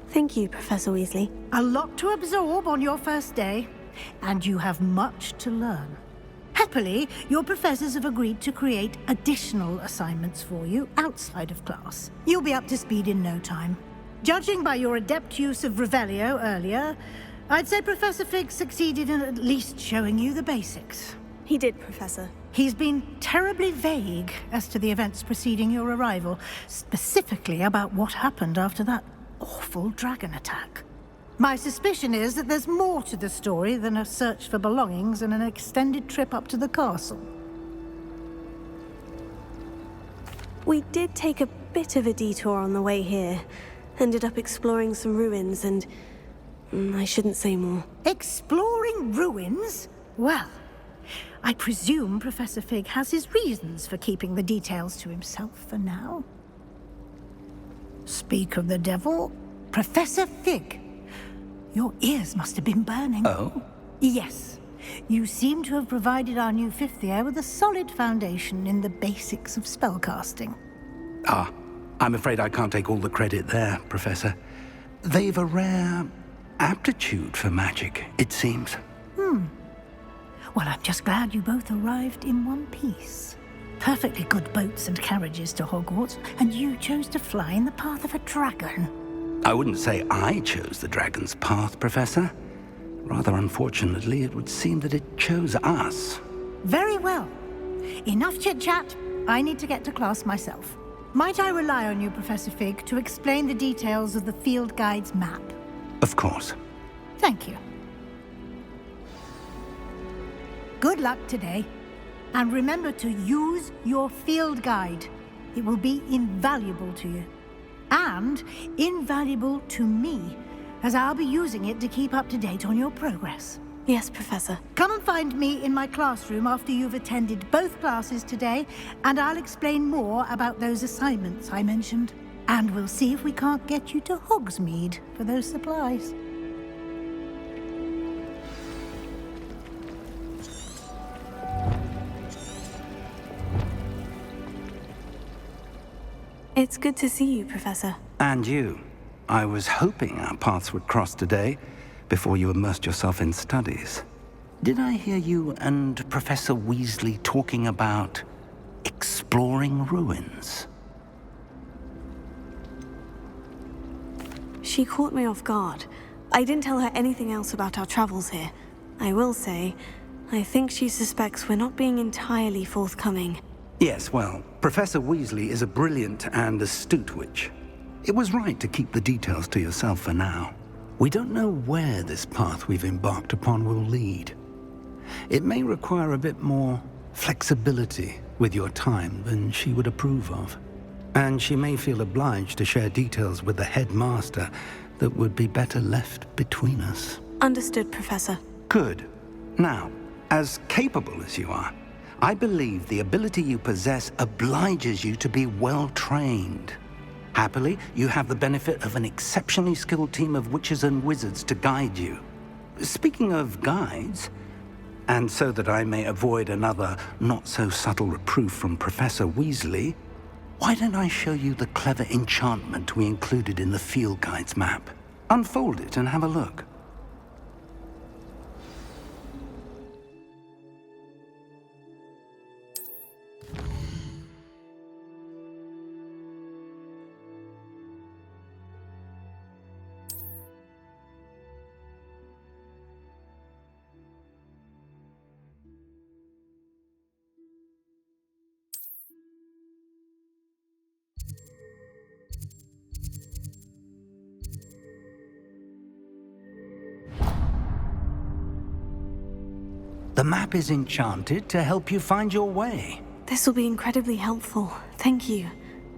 Thank you, Professor Weasley. A lot to absorb on your first day, and you have much to learn. Happily, your professors have agreed to create additional assignments for you outside of class. You'll be up to speed in no time. Judging by your adept use of Revelio earlier, I'd say Professor Fig succeeded in at least showing you the basics. He did, Professor. He's been terribly vague as to the events preceding your arrival, specifically about what happened after that awful dragon attack. My suspicion is that there's more to the story than a search for belongings and an extended trip up to the castle. We did take a bit of a detour on the way here. Ended up exploring some ruins and... I shouldn't say more. Exploring ruins? Well, I presume Professor Fig has his reasons for keeping the details to himself for now. Speak of the devil, Professor Fig. Your ears must have been burning. Oh? Yes. You seem to have provided our new fifth year with a solid foundation in the basics of spellcasting. Ah, I'm afraid I can't take all the credit there, Professor. They've a rare aptitude for magic, it seems. Well, I'm just glad you both arrived in one piece. Perfectly good boats and carriages to Hogwarts, and you chose to fly in the path of a dragon. I wouldn't say I chose the dragon's path, Professor. Rather unfortunately, it would seem that it chose us. Very well. Enough chit-chat. I need to get to class myself. Might I rely on you, Professor Fig, to explain the details of the field guide's map? Of course. Thank you. Good luck today. And remember to use your field guide. It will be invaluable to you. And invaluable to me, as I'll be using it to keep up to date on your progress. Yes, Professor. Come and find me in my classroom after you've attended both classes today, and I'll explain more about those assignments I mentioned. And we'll see if we can't get you to Hogsmeade for those supplies. It's good to see you, Professor. And you. I was hoping our paths would cross today, before you immersed yourself in studies. Did I hear you and Professor Weasley talking about exploring ruins? She caught me off guard. I didn't tell her anything else about our travels here. I will say, I think she suspects we're not being entirely forthcoming. Yes, well, Professor Weasley is a brilliant and astute witch. It was right to keep the details to yourself for now. We don't know where this path we've embarked upon will lead. It may require a bit more flexibility with your time than she would approve of. And she may feel obliged to share details with the headmaster that would be better left between us. Understood, Professor. Good. Now, as capable as you are, I believe the ability you possess obliges you to be well trained. Happily, you have the benefit of an exceptionally skilled team of witches and wizards to guide you. Speaking of guides, and so that I may avoid another not-so-subtle reproof from Professor Weasley, why don't I show you the clever enchantment we included in the field guide's map? Unfold it and have a look. The map is enchanted to help you find your way. This will be incredibly helpful. Thank you.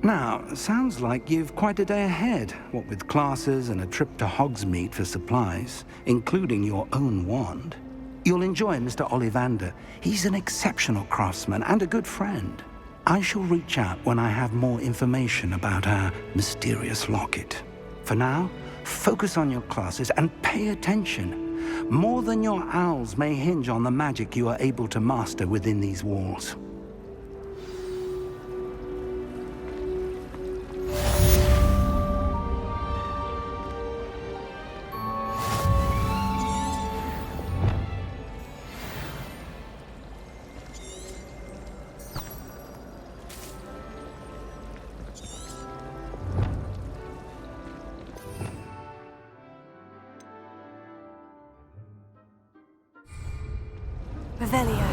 Now, sounds like you've quite a day ahead, what with classes and a trip to Hogsmeade for supplies, including your own wand. You'll enjoy Mr. Ollivander. He's an exceptional craftsman and a good friend. I shall reach out when I have more information about our mysterious locket. For now, focus on your classes and pay attention. More than your owls may hinge on the magic you are able to master within these walls. Revelio.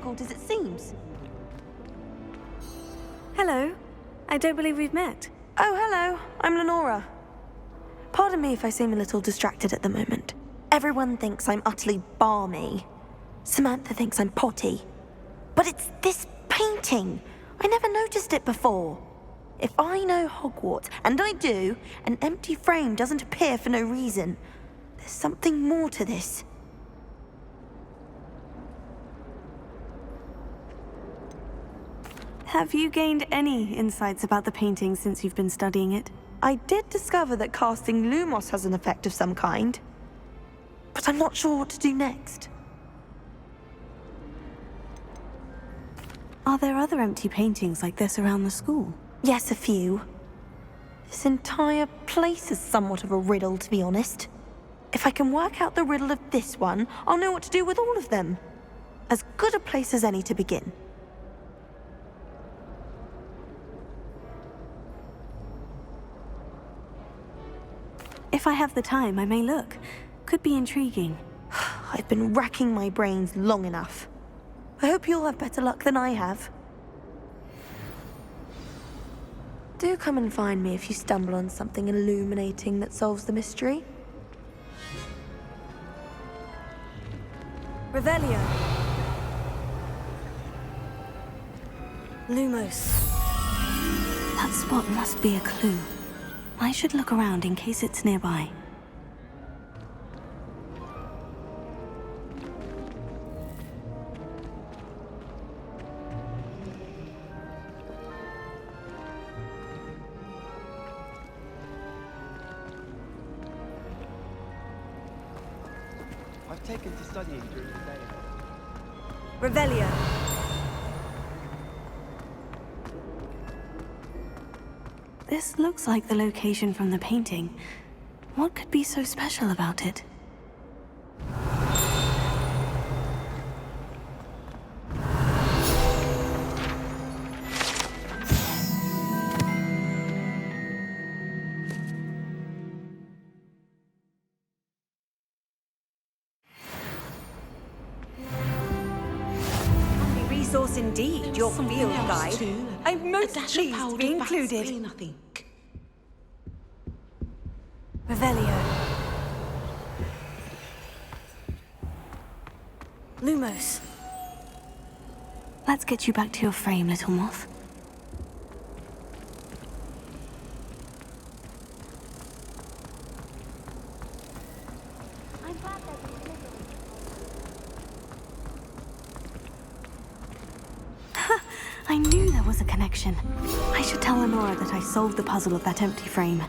difficult as it seems. Hello. I don't believe we've met. Oh, hello. I'm Lenora. Pardon me if I seem a little distracted at the moment. Everyone thinks I'm utterly balmy. Samantha thinks I'm potty. But it's this painting. I never noticed it before. If I know Hogwarts, and I do, an empty frame doesn't appear for no reason. There's something more to this. Have you gained any insights about the painting since you've been studying it? I did discover that casting Lumos has an effect of some kind. But I'm not sure what to do next. Are there other empty paintings like this around the school? Yes, a few. This entire place is somewhat of a riddle, to be honest. If I can work out the riddle of this one, I'll know what to do with all of them. As good a place as any to begin. If I have the time, I may look. Could be intriguing. I've been racking my brains long enough. I hope you'll have better luck than I have. Do come and find me if you stumble on something illuminating that solves the mystery. Revelio. Lumos. That spot must be a clue. I should look around in case it's nearby. I've taken to studying during the day. Revelio. This looks like the location from the painting. What could be so special about it? Resource indeed, your field guide. I'm most pleased to be included. Revelio. Lumos. Let's get you back to your frame, little moth. I knew there was a connection. I should tell Lenora that I solved the puzzle of that empty frame.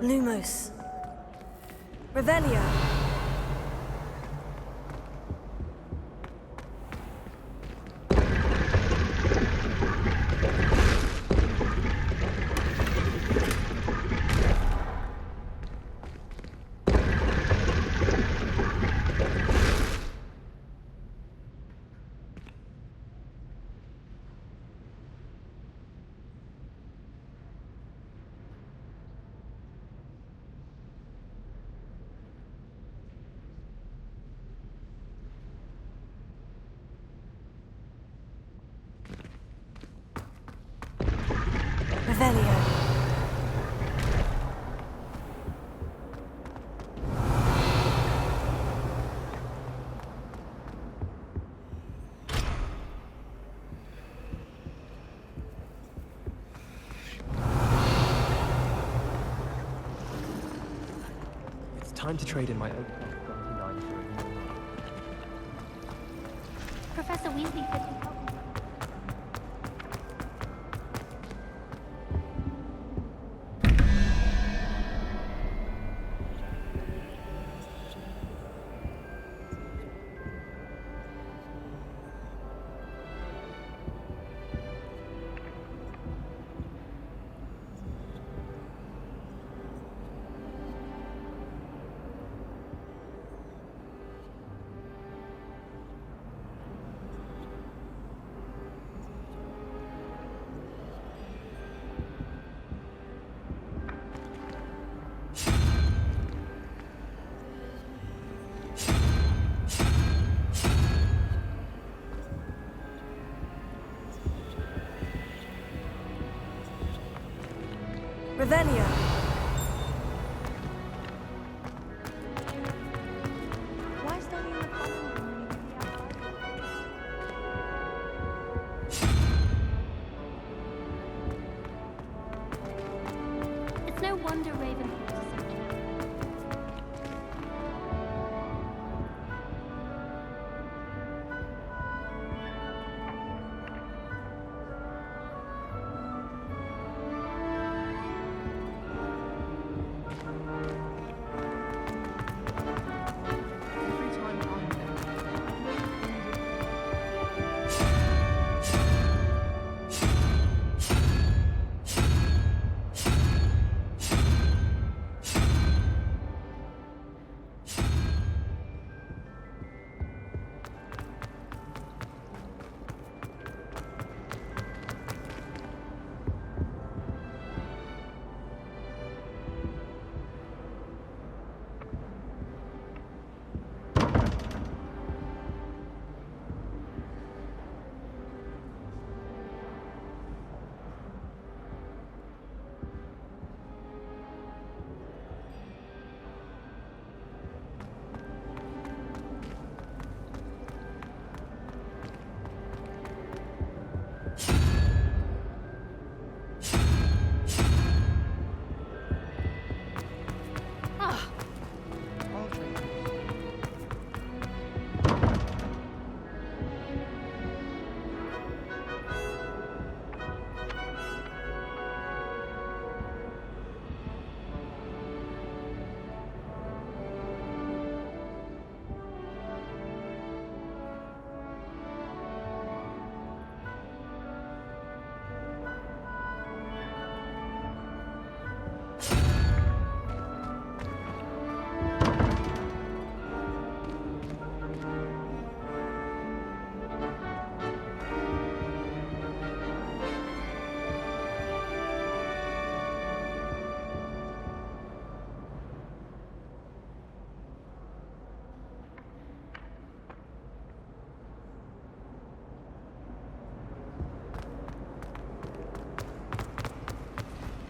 Lumos. Revelio. Time to trade in my own 79 for a new one. Professor Weasley could be helping. Revelio. Why study in the common room when you can be outside? It's no wonder Ravenclaw is so careful.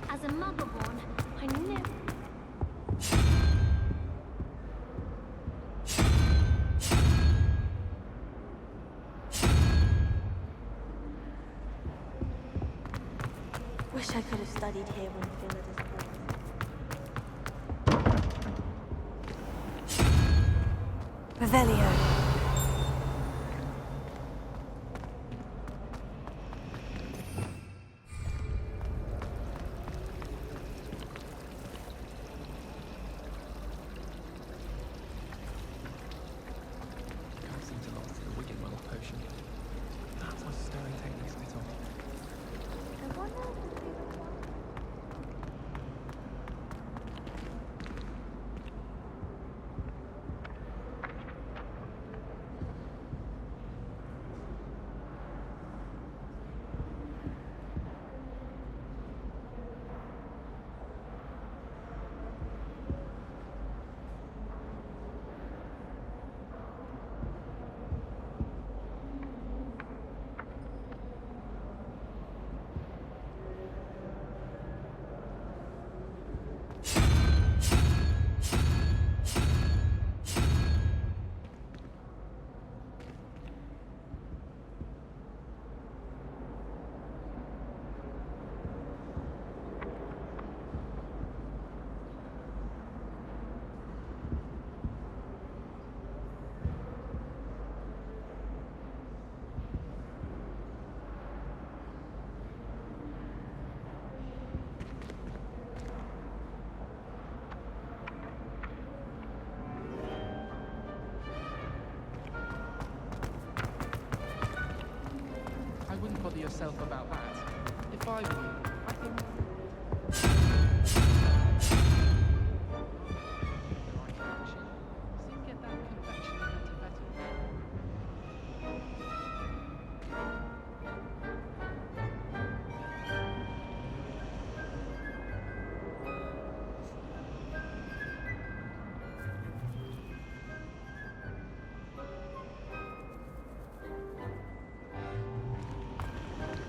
As a muggle-born, I never... Wish I could have studied here when Philid is born. Revelio. bother yourself about that. If I were you, I think...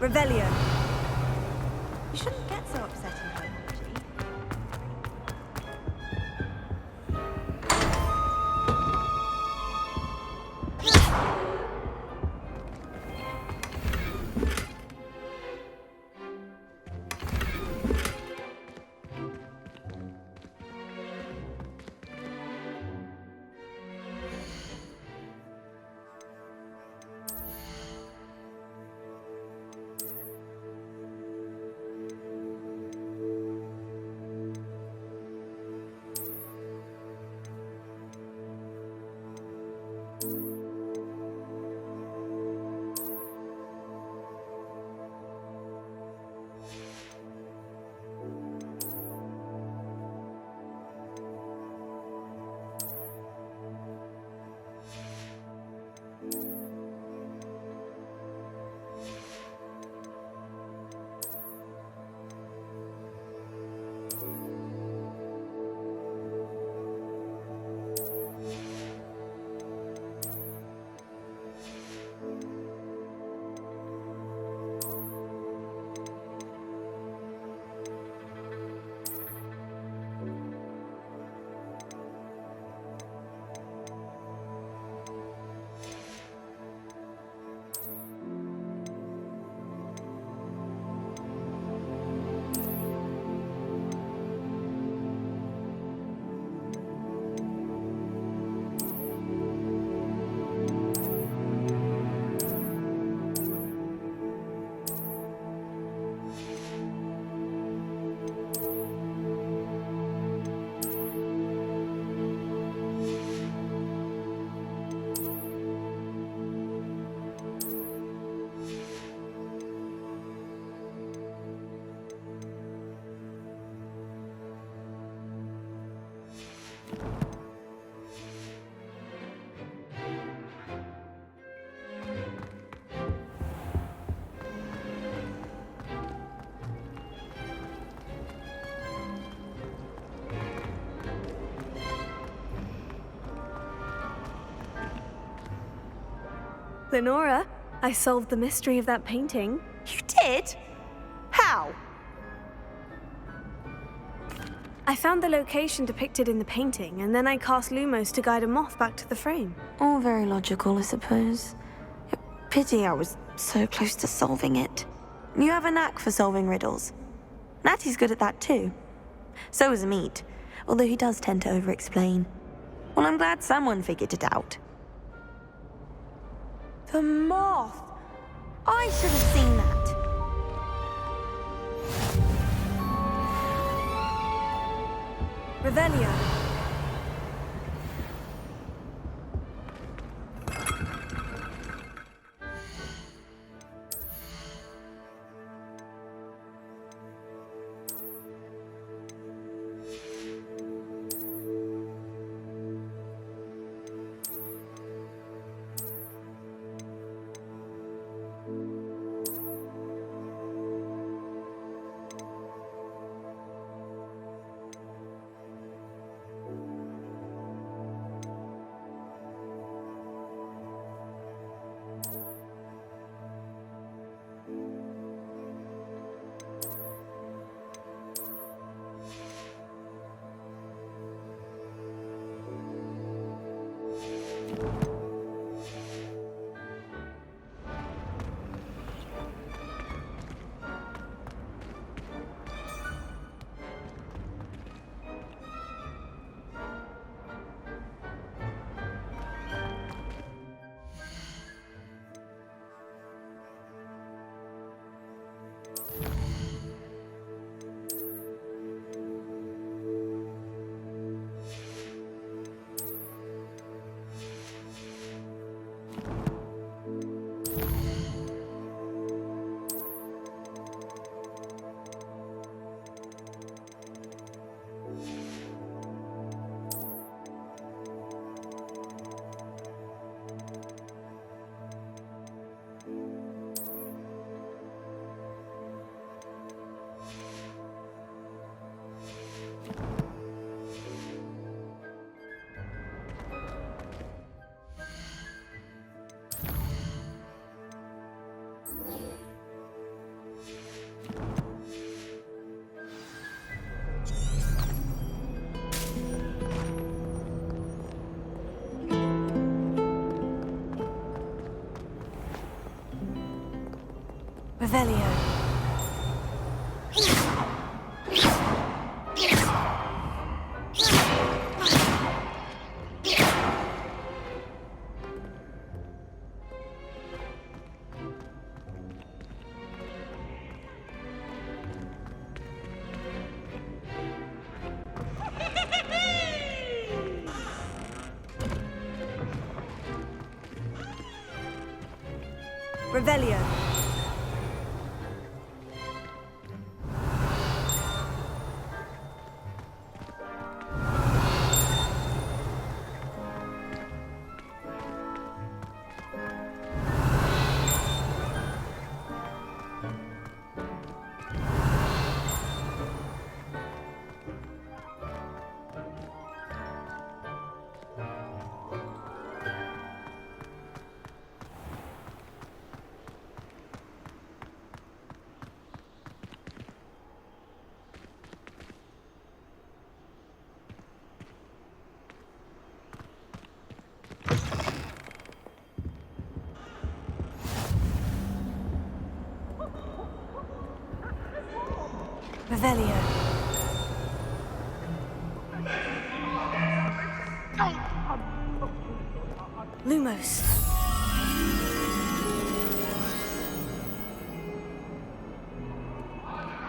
Revelio. You shouldn't get so upset in home, Reggie. Lenora, I solved the mystery of that painting. You did? How? I found the location depicted in the painting, and then I cast Lumos to guide a moth back to the frame. All very logical, I suppose. Pity I was so close to solving it. You have a knack for solving riddles. Natty's good at that too. So is Amit, although he does tend to over-explain. Well, I'm glad someone figured it out. The moth! I should have seen that. Revelio. Revelio. Revelio. Revelio. Lumos.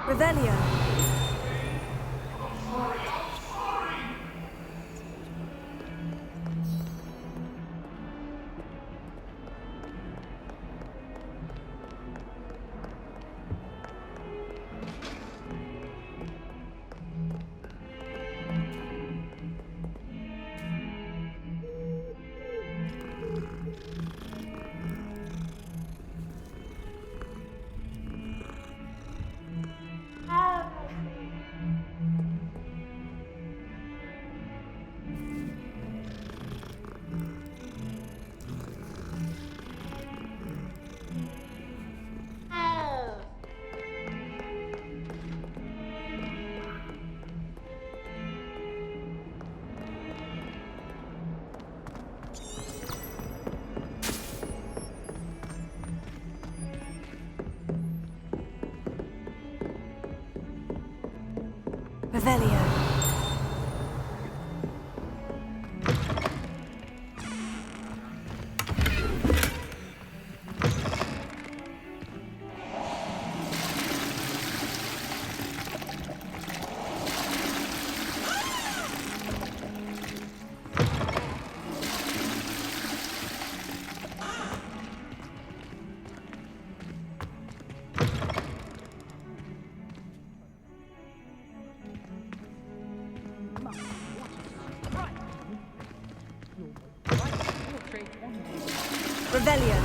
Revelio. Revelio. Revelio.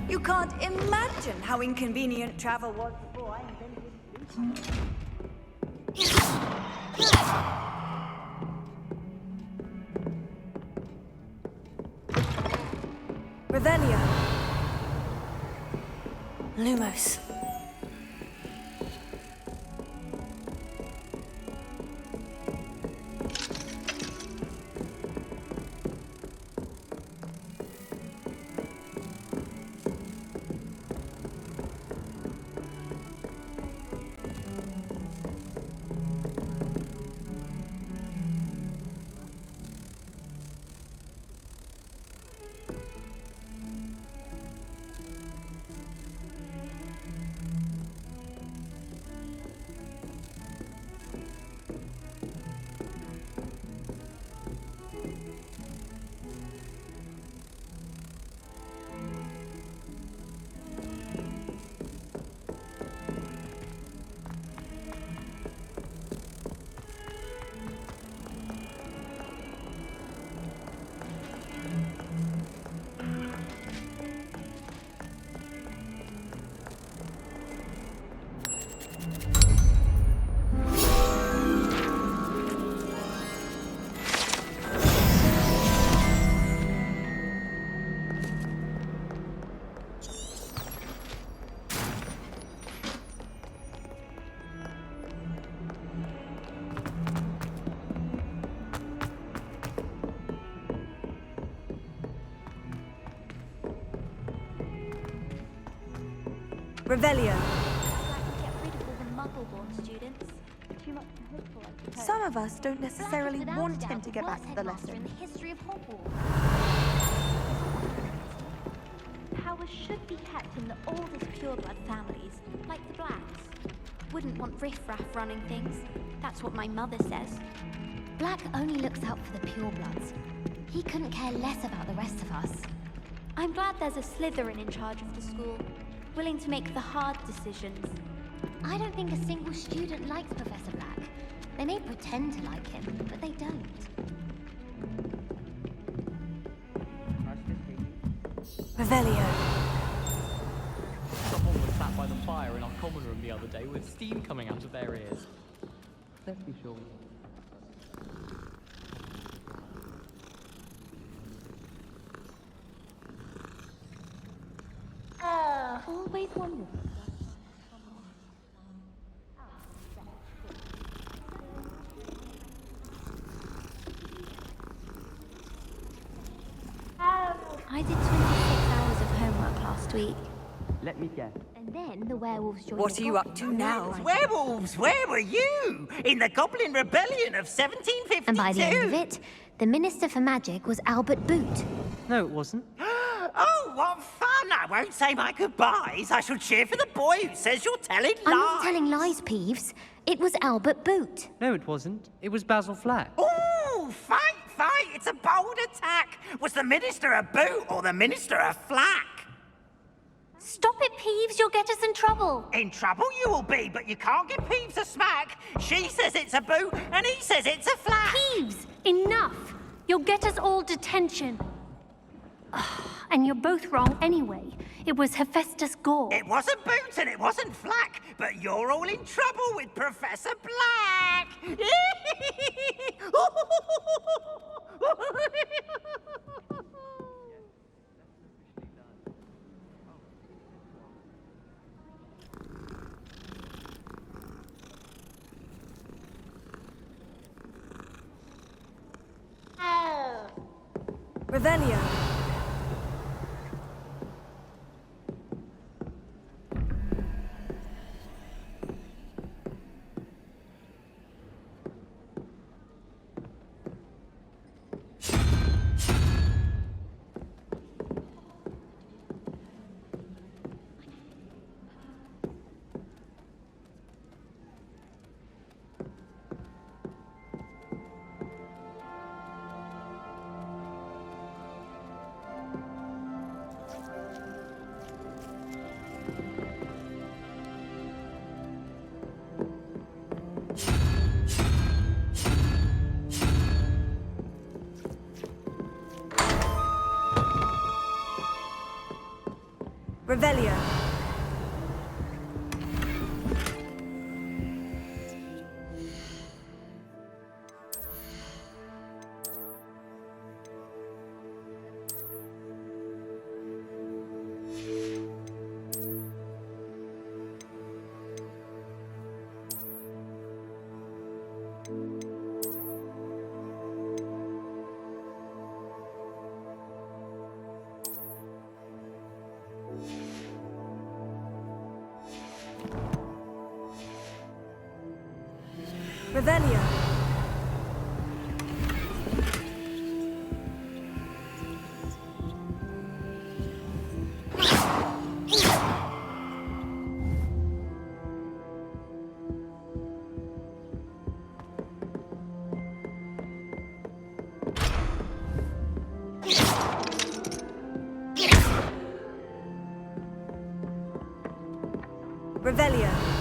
You can't imagine how inconvenient travel was before I invented Revelio. Lumos. Revelio. Get rid of all the Muggle-born students. Too much to hope for, I suppose. Some of us don't necessarily Black is want without him to doubt get the back worst to the headmaster in lesson. the history of Hogwarts. Powers should be kept in the oldest pureblood families, like the Blacks. Wouldn't want riffraff running things. That's what my mother says. Black only looks out for the purebloods. He couldn't care less about the rest of us. I'm glad there's a Slytherin in charge of the school, willing to make the hard decisions. I don't think a single student likes Professor Black. They may pretend to like him, but they don't. Revelio. Someone was sat by the fire in our common room the other day with steam coming out of their ears. Let's be sure. Always wondered. I did 26 hours of homework last week. Let me guess. And then the werewolves joined. What the are you up to goblins. now? Werewolves, where were you? In the Goblin Rebellion of 1752? And by the end of it, the Minister for Magic was Albert Boot. No, it wasn't. Oh, what fun! I won't say my goodbyes. I shall cheer for the boy who says you're telling lies. I'm not telling lies, Peeves. It was Albert Boot. No, it wasn't. It was Basil Flack. Ooh, fight! It's a bold attack. Was the Minister a boot or the Minister a flack? Stop it, Peeves. You'll get us in trouble. In trouble you will be, but you can't give Peeves a smack. She says it's a boot and he says it's a flack. Peeves, enough. You'll get us all detention. And you're both wrong anyway. It was Hephaestus Gore. It wasn't boot and it wasn't flack, but you're all in trouble with Professor Black. Revelio. Revelio. Revelio. Revelio.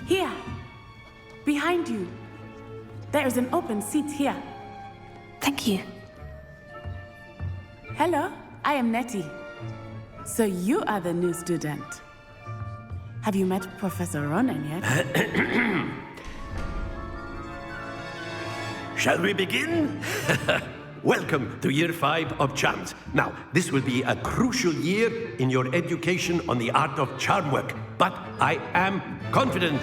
Here. Behind you. There is an open seat here. Thank you. Hello, I am Nettie. So you are the new student. Have you met Professor Ronan yet? Shall we begin? Welcome to Year 5 of Charms. Now, this will be a crucial year in your education on the art of charm work. But I am confident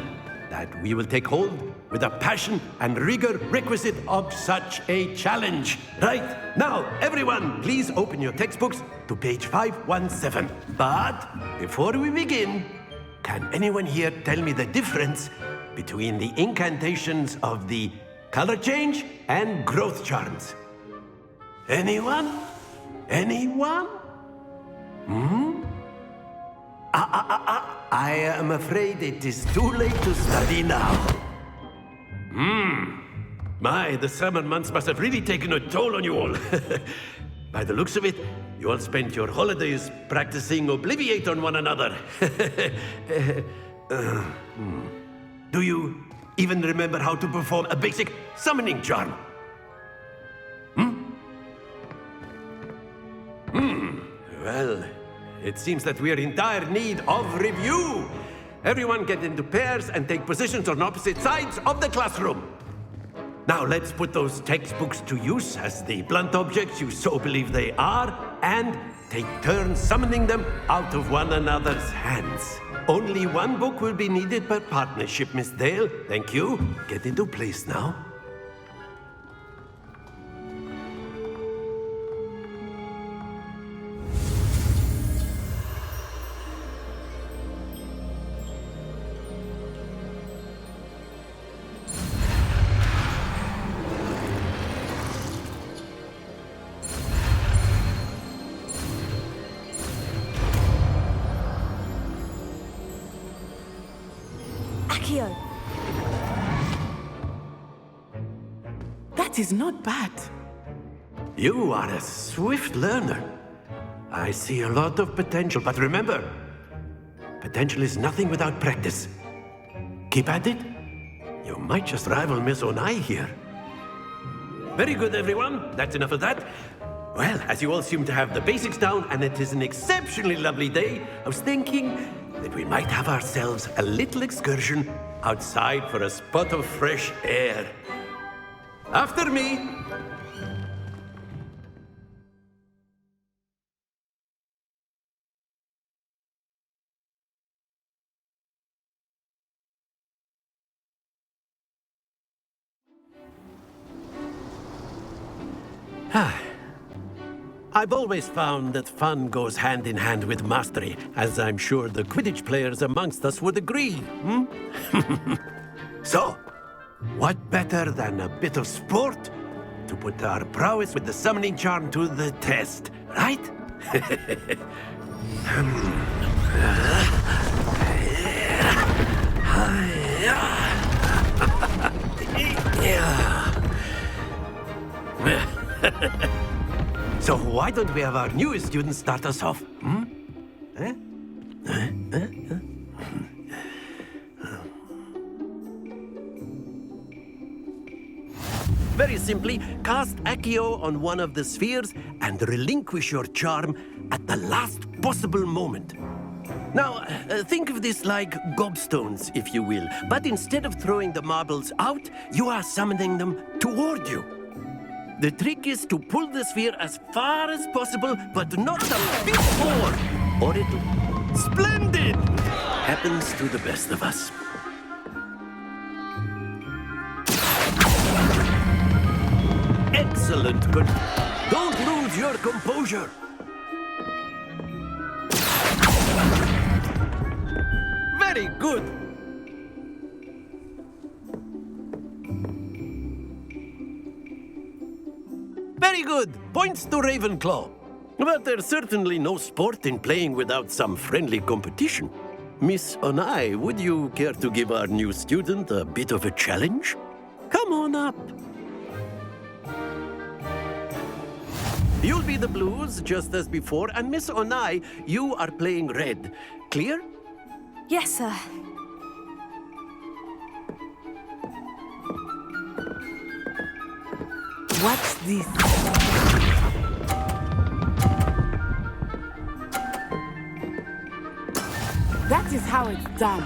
that we will take hold with the passion and rigor requisite of such a challenge. Right, now, everyone, please open your textbooks to page 517. But before we begin, can anyone here tell me the difference between the incantations of the color change and growth charms? Anyone? Anyone? I am afraid it is too late to study now. My, the summer months must have really taken a toll on you all. By the looks of it, you all spent your holidays practicing Obliviate on one another. Do you even remember how to perform a basic summoning charm? Well, it seems that we are in dire need of review. Everyone get into pairs and take positions on opposite sides of the classroom. Now let's put those textbooks to use as the blunt objects you so believe they are, and take turns summoning them out of one another's hands. Only one book will be needed per partnership, Miss Dale. Thank you. Get into place now. That is not bad. You are a swift learner. I see a lot of potential, but remember, potential is nothing without practice. Keep at it. You might just rival Miss Onai here. Very good, everyone. That's enough of that. Well, as you all seem to have the basics down, and it is an exceptionally lovely day, I was thinking that we might have ourselves a little excursion outside for a spot of fresh air. After me. I've always found that fun goes hand in hand with mastery, as I'm sure the Quidditch players amongst us would agree. So, what better than a bit of sport to put our prowess with the summoning charm to the test, right? So why don't we have our newest student start us off? Very simply, cast Accio on one of the spheres and relinquish your charm at the last possible moment. Now, think of this like gobstones, if you will, but instead of throwing the marbles out, you are summoning them toward you. The trick is to pull the sphere as far as possible, but not a bit more, or it'll... Splendid! Happens to the best of us. Excellent. Good. Don't lose your composure. Very good. Very good. Points to Ravenclaw. But there's certainly no sport in playing without some friendly competition. Miss Onai, would you care to give our new student a bit of a challenge? Come on up. You'll be the blues, just as before, and Miss Onai, you are playing red. Clear? Yes, sir. Watch this. That is how it's done.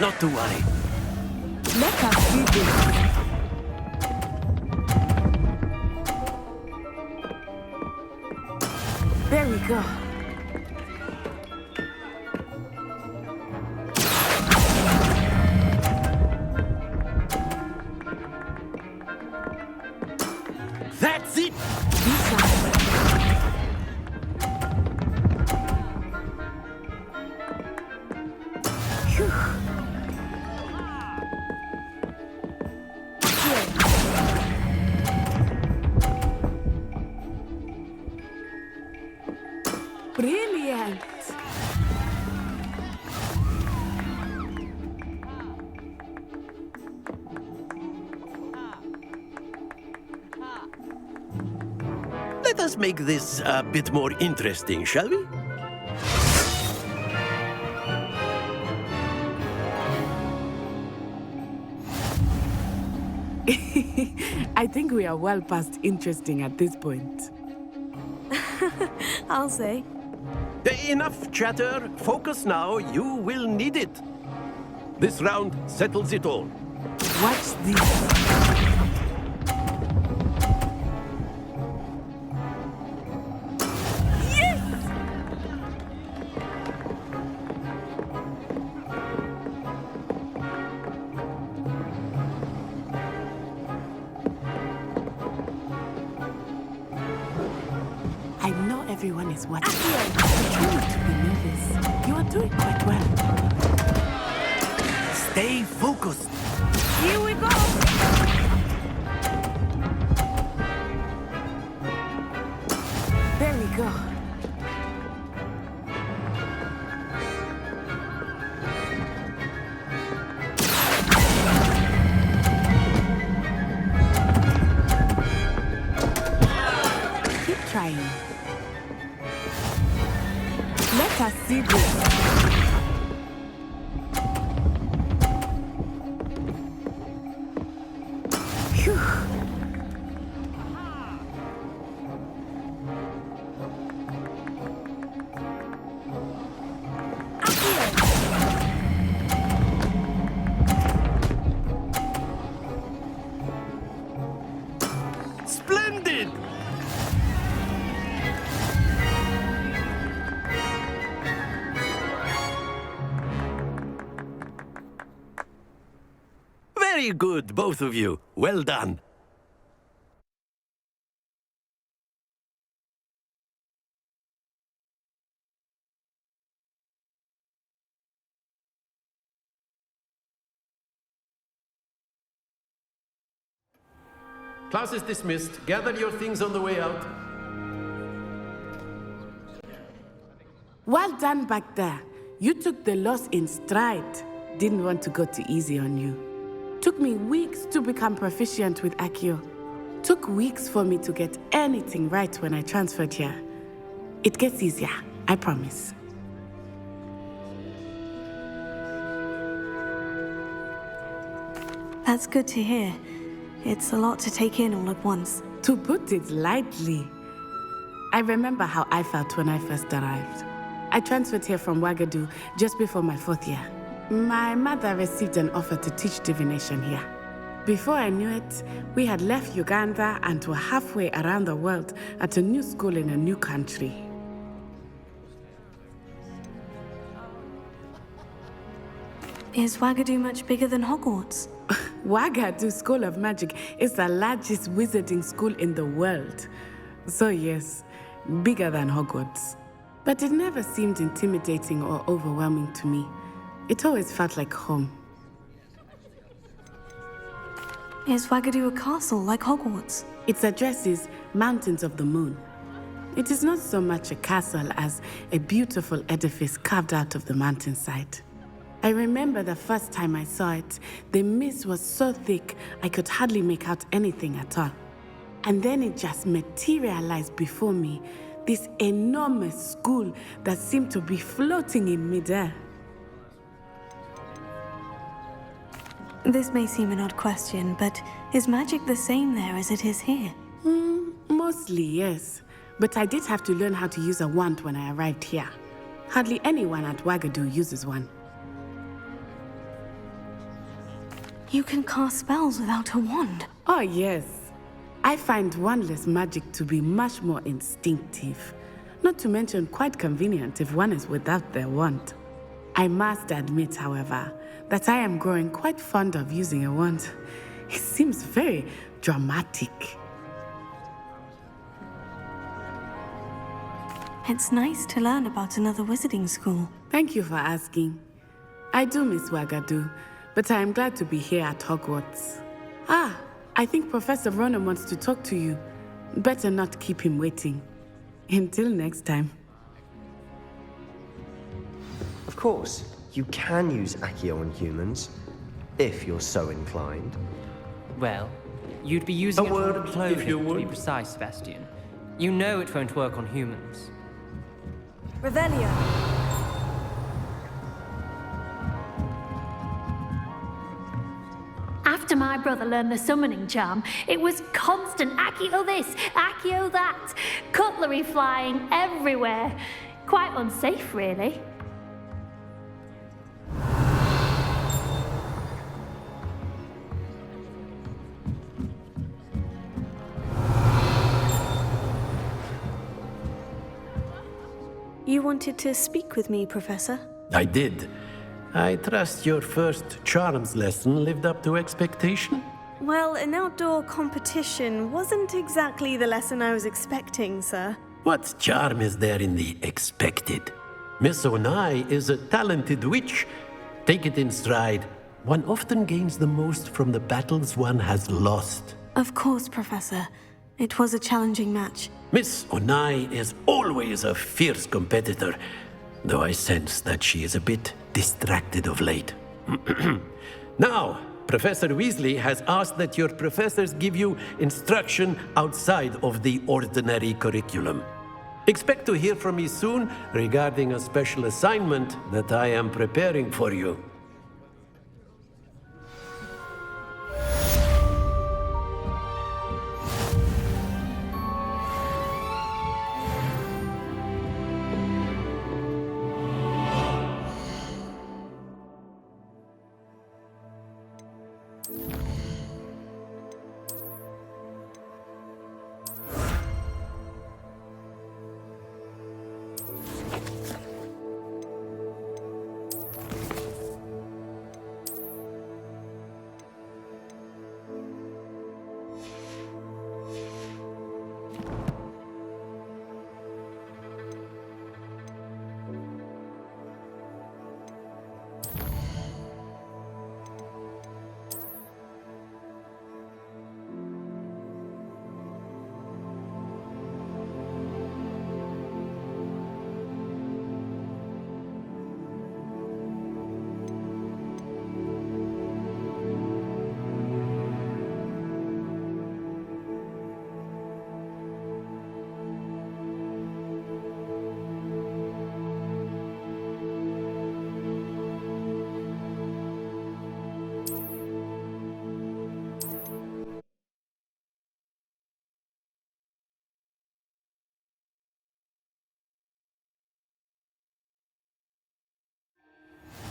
Not to worry. Let us see this. There we go. That's it! Brilliant! Let us make this a bit more interesting, shall we? I think we are well past interesting at this point. I'll say. Enough chatter. Focus now. You will need it. This round settles it all. Watch this. I know everyone is watching. Try not to be nervous. You are doing quite well. Stay focused. Here we go. There we go. Keep trying. Let us see this. Phew. Splendid! Very good, both of you. Well done. Class is dismissed. Gather your things on the way out. Well done back there. You took the loss in stride. Didn't want to go too easy on you. Took me weeks to become proficient with Accio. Took weeks for me to get anything right when I transferred here. It gets easier, I promise. That's good to hear. It's a lot to take in all at once. To put it lightly, I remember how I felt when I first arrived. I transferred here from Ouagadougou just before my 4th year. My mother received an offer to teach divination here. Before I knew it, we had left Uganda and were halfway around the world at a new school in a new country. Is Ouagadougou much bigger than Hogwarts? Ouagadougou School of Magic is the largest wizarding school in the world. So yes, bigger than Hogwarts. But it never seemed intimidating or overwhelming to me. It always felt like home. Is Ouagadougou a castle like Hogwarts? Its address is Mountains of the Moon. It is not so much a castle as a beautiful edifice carved out of the mountainside. I remember the first time I saw it, the mist was so thick I could hardly make out anything at all. And then it just materialized before me, This enormous school that seemed to be floating in midair. This may seem an odd question, but is magic the same there as it is here? Mostly, yes. But I did have to learn how to use a wand when I arrived here. Hardly anyone at Wagadu uses one. You can cast spells without a wand? Oh, yes. I find wandless magic to be much more instinctive. Not to mention quite convenient if one is without their wand. I must admit, however, that I am growing quite fond of using a wand. It seems very dramatic. It's nice to learn about another wizarding school. Thank you for asking. I do miss Wagadu, but I am glad to be here at Hogwarts. Ah, I think Professor Ronan wants to talk to you. Better not keep him waiting. Until next time. Of course, you can use Accio on humans, if you're so inclined. Well, you'd be using A it on word, clothing, if you to be would. precise, Sebastian. You know it won't work on humans. Revelio. After my brother learned the summoning charm, it was constant Accio this, Accio that, cutlery flying everywhere. Quite unsafe, really. You wanted to speak with me, Professor? I did. I trust your first charms lesson lived up to expectation? Well, an outdoor competition wasn't exactly the lesson I was expecting, sir. What charm is there in the expected? Miss Onai is a talented witch. Take it in stride. One often gains the most from the battles one has lost. Of course, Professor. It was a challenging match. Miss Onai is always a fierce competitor, though I sense that she is a bit distracted of late. Now, Professor Weasley has asked that your professors give you instruction outside of the ordinary curriculum. Expect to hear from me soon regarding a special assignment that I am preparing for you.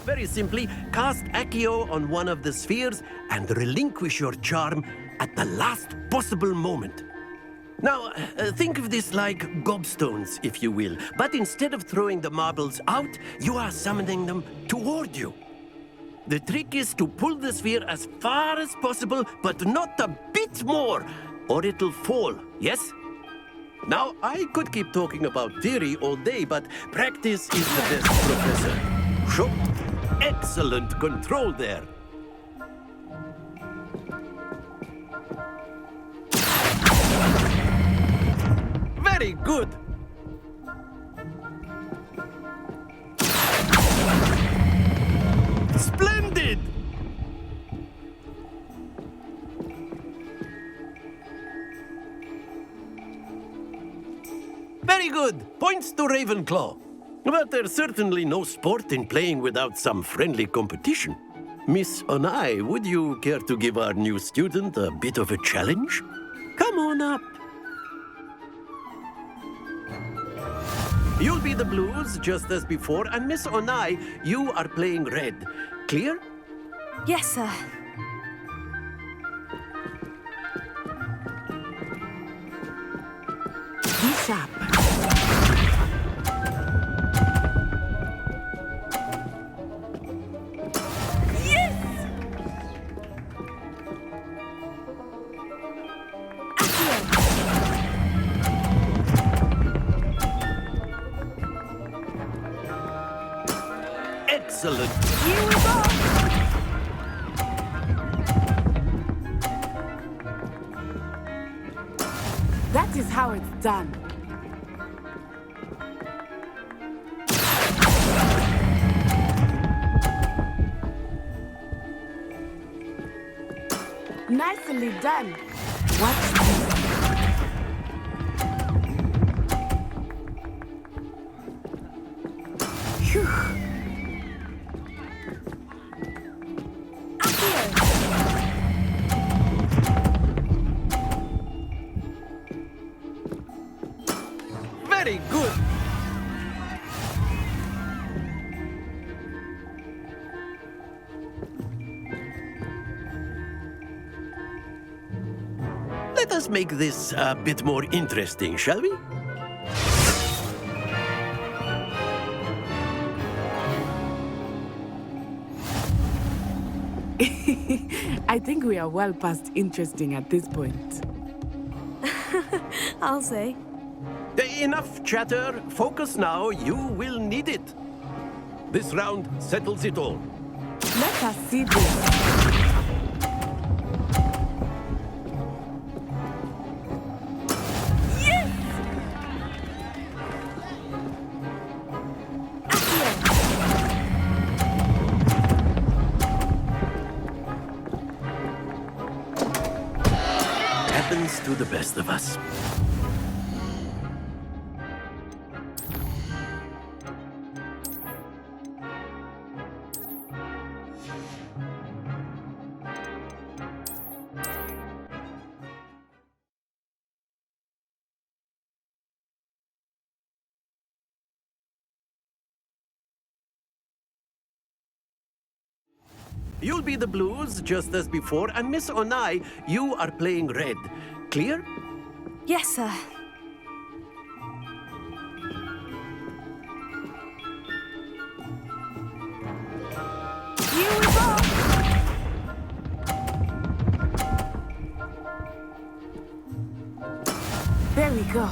Very simply, cast Accio on one of the spheres and relinquish your charm at the last possible moment. Now, think of this like gobstones, if you will. But instead of throwing the marbles out, you are summoning them toward you. The trick is to pull the sphere as far as possible, but not a bit more, or it'll fall, yes? Now, I could keep talking about theory all day, but practice is the best professor. Show excellent control there. Very good. Splendid! Very Very good. Points to Ravenclaw. But there's certainly no sport in playing without some friendly competition. Miss Onai, would you care to give our new student a bit of a challenge? Come on up. You'll be the blues, just as before, and Miss Onai, you are playing red. Clear? Yes, sir. Be sharp. Excellent. Here we go! That is how it's done. Nicely done. Watch this. Phew. Very good. Let us make this a bit more interesting, shall we? I think we are well past interesting at this point. I'll say. Enough chatter. Focus now. You will need it. This round settles it all. Let us see this. Happens to the best of us. You'll be the blues, just as before, and Miss Onai, you are playing red. Clear? Yes, sir. Here we go! There we go.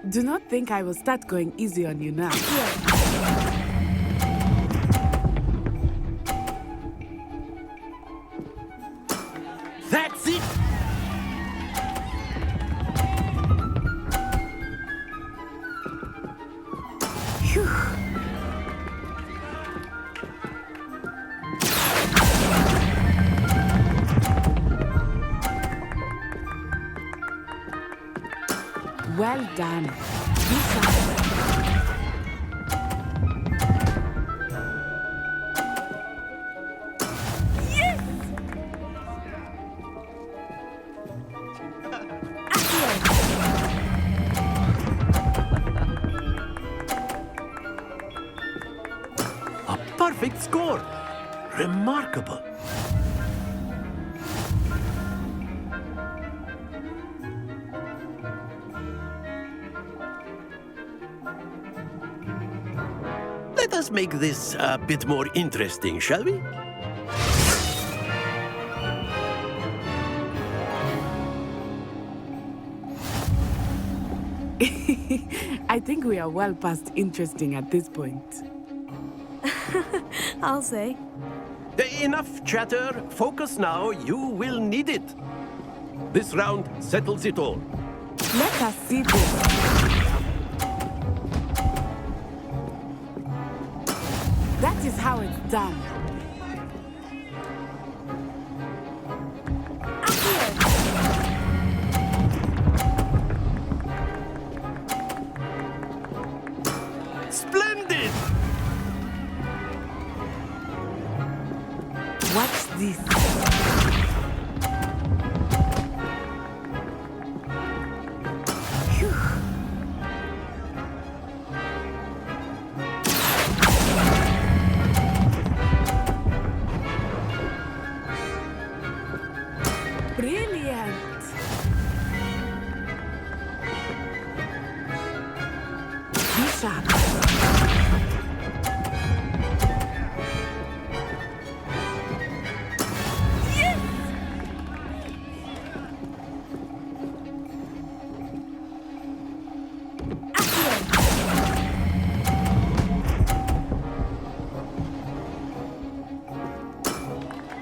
Do not think I will start going easy on you now. That's it! Phew. Well done. A perfect score. Remarkable. Let us make this a bit more interesting, shall we? I think we are well past interesting at this point. I'll say. Enough chatter. Focus now. You will need it. This round settles it all. Let us see this. how it's done. Splendid! What's this? Brilliant! Bishop!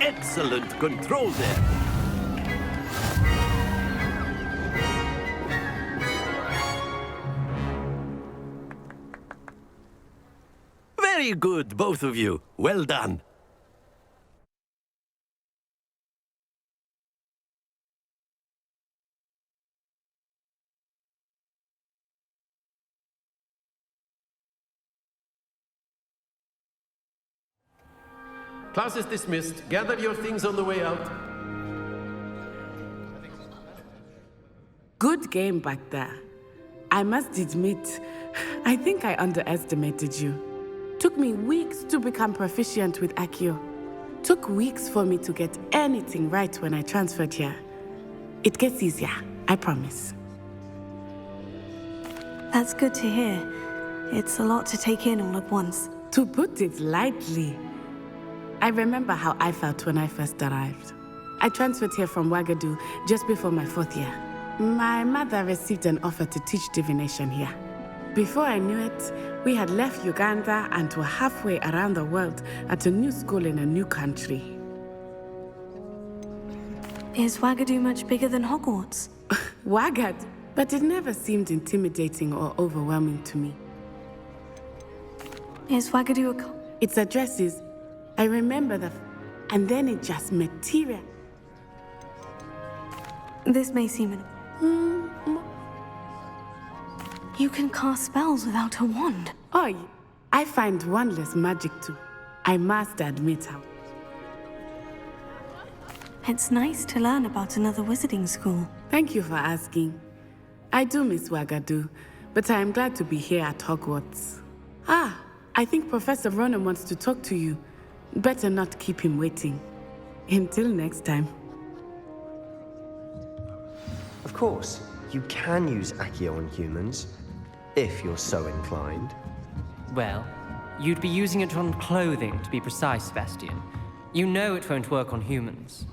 Excellent control there. Very good, both of you. Well done. Class is dismissed. Gather your things on the way out. Good game back there. I must admit, I think I underestimated you. Took me weeks to become proficient with Accio. Took weeks for me to get anything right when I transferred here. It gets easier, I promise. That's good to hear. It's a lot to take in all at once. To put it lightly, I remember how I felt when I first arrived. I transferred here from Wagadu just before my 4th year. My mother received an offer to teach divination here. Before I knew it, we had left Uganda and were halfway around the world at a new school in a new country. Is Wagadu much bigger than Hogwarts? Wagadu, but it never seemed intimidating or overwhelming to me. Is Wagadu a... Its addresses, I remember and then it just material. This may seem... You can cast spells without a wand. Oh, I find wandless magic too. I must admit how. It's nice to learn about another wizarding school. Thank you for asking. I do miss Wagadu, but I am glad to be here at Hogwarts. I think Professor Ronan wants to talk to you. Better not keep him waiting. Until next time. Of course, you can use Accio on humans, if you're so inclined. Well, you'd be using it on clothing, to be precise, Sebastian. You know it won't work on humans.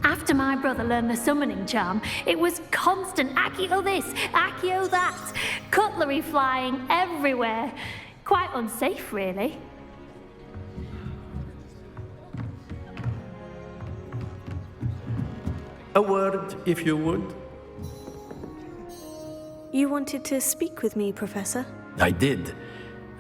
After my brother learned the summoning charm, it was constant Accio this, Accio that, cutlery flying everywhere. Quite unsafe, really. A word, if you would. You wanted to speak with me, Professor? I did.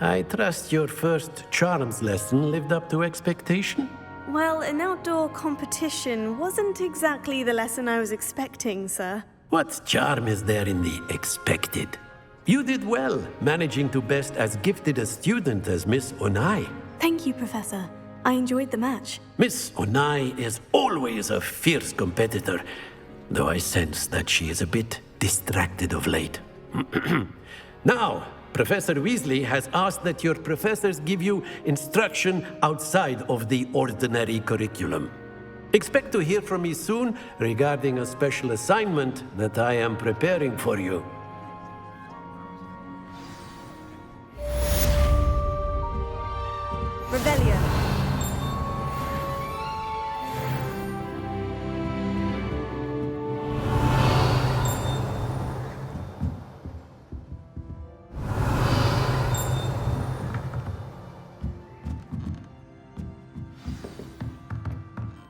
I trust your first charms lesson lived up to expectation? Well, an outdoor competition wasn't exactly the lesson I was expecting, sir. What charm is there in the expected? You did well, managing to best as gifted a student as Miss Onai. Thank you, Professor. I enjoyed the match. Miss Onai is always a fierce competitor, though I sense that she is a bit distracted of late. Now, Professor Weasley has asked that your professors give you instruction outside of the ordinary curriculum. Expect to hear from me soon regarding a special assignment that I am preparing for you. Revelio.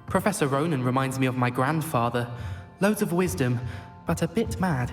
Professor Ronan reminds me of my grandfather. Loads of wisdom, but a bit mad.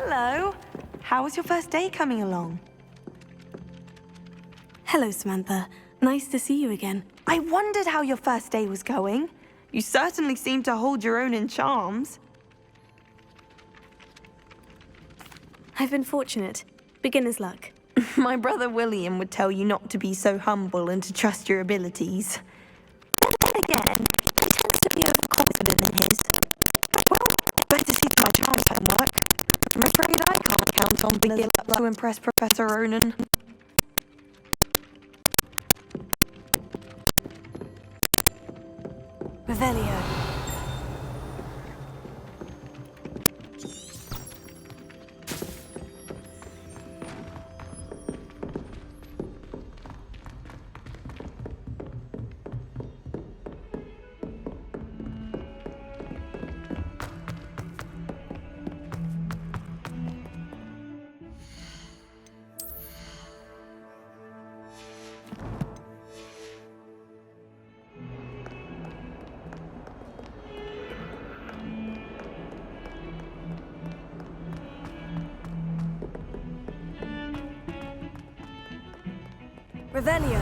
Hello. How was your first day coming along? Hello, Samantha. Nice to see you again. I wondered how your first day was going. You certainly seem to hold your own in charms. I've been fortunate. Beginner's luck. My brother William would tell you not to be so humble and to trust your abilities. Then again, he tends to be overconfident in his. Well, better see to my charms homework. I'm afraid I can't count on beginner's luck to impress Professor Ronan. Revelio. Revelio.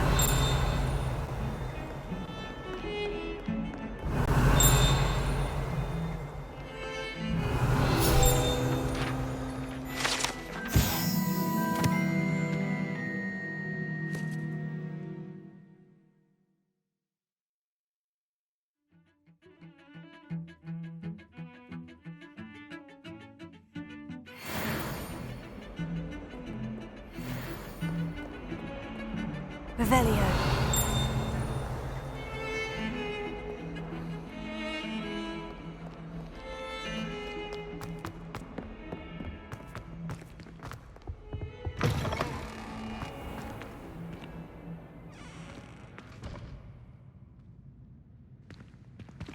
Revelio.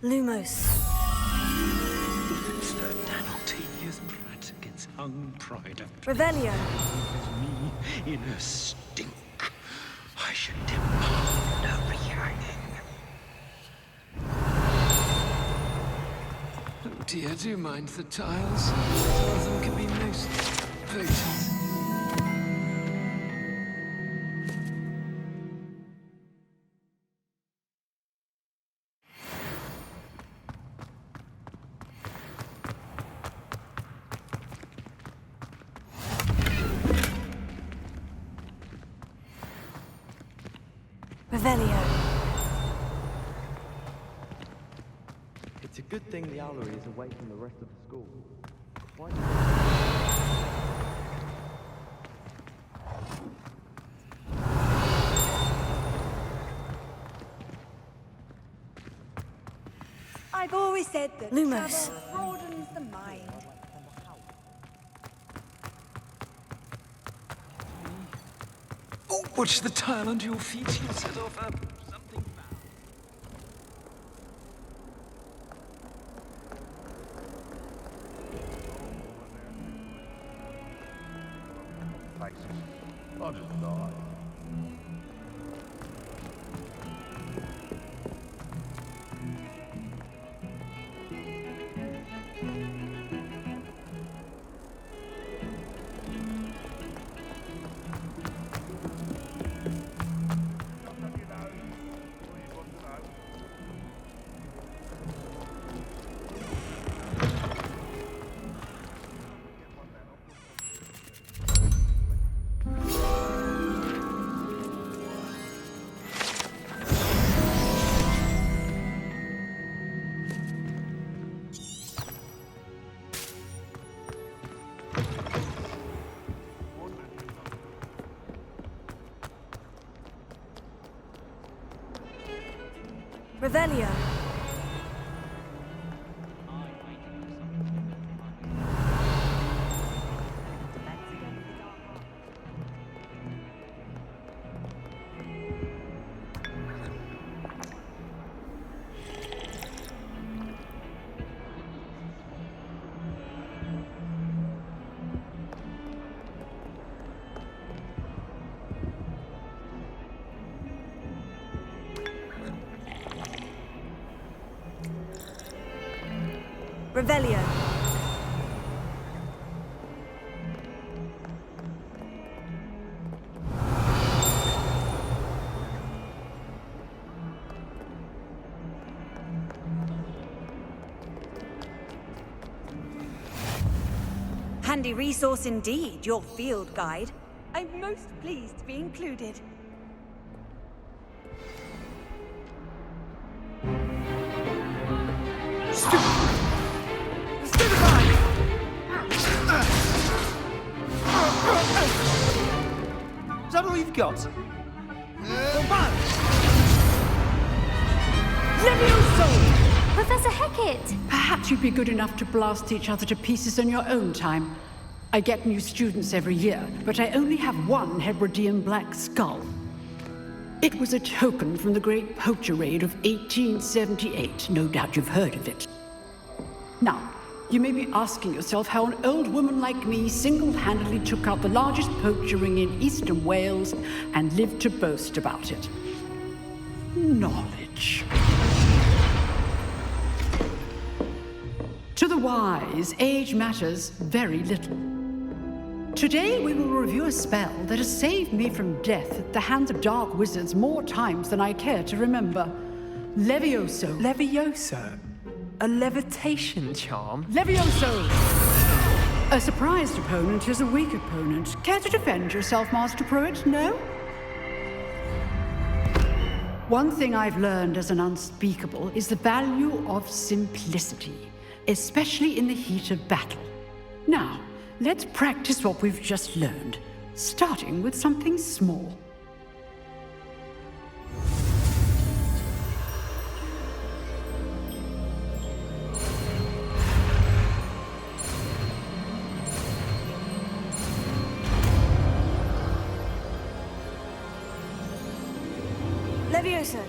Lumos. It's the penalty his brat against hung pride of Revelio. me in a stink. I should demand a rehanging. Oh dear, do mind the tiles. Some of them can be most potent. Revelio. It's a good thing the owlery is away from the rest of the school. Why I've always said that Lumos. travel broadens the mind. Oh, watch the tile under your feet. You'll set off something I'll just die. Revelio. Revelio. handy resource indeed, your field guide. I'm most pleased to be included. Is that all you've got? Professor Hecat! Perhaps you'd be good enough to blast each other to pieces in your own time. I get new students every year, but I only have one Hebridean black skull. It was a token from the Great Poacher Raid of 1878. No doubt you've heard of it. Now, you may be asking yourself how an old woman like me single-handedly took out the largest poacher ring in eastern Wales and lived to boast about it. Knowledge. To the wise, age matters very little. Today we will review a spell that has saved me from death at the hands of dark wizards more times than I care to remember. Levioso. Levioso? A levitation charm? Levioso! A surprised opponent is a weak opponent. Care to defend yourself, Master Pruitt? No? One thing I've learned as an unspeakable is the value of simplicity, especially in the heat of battle. Now, let's practice what we've just learned, starting with something small. Levioso.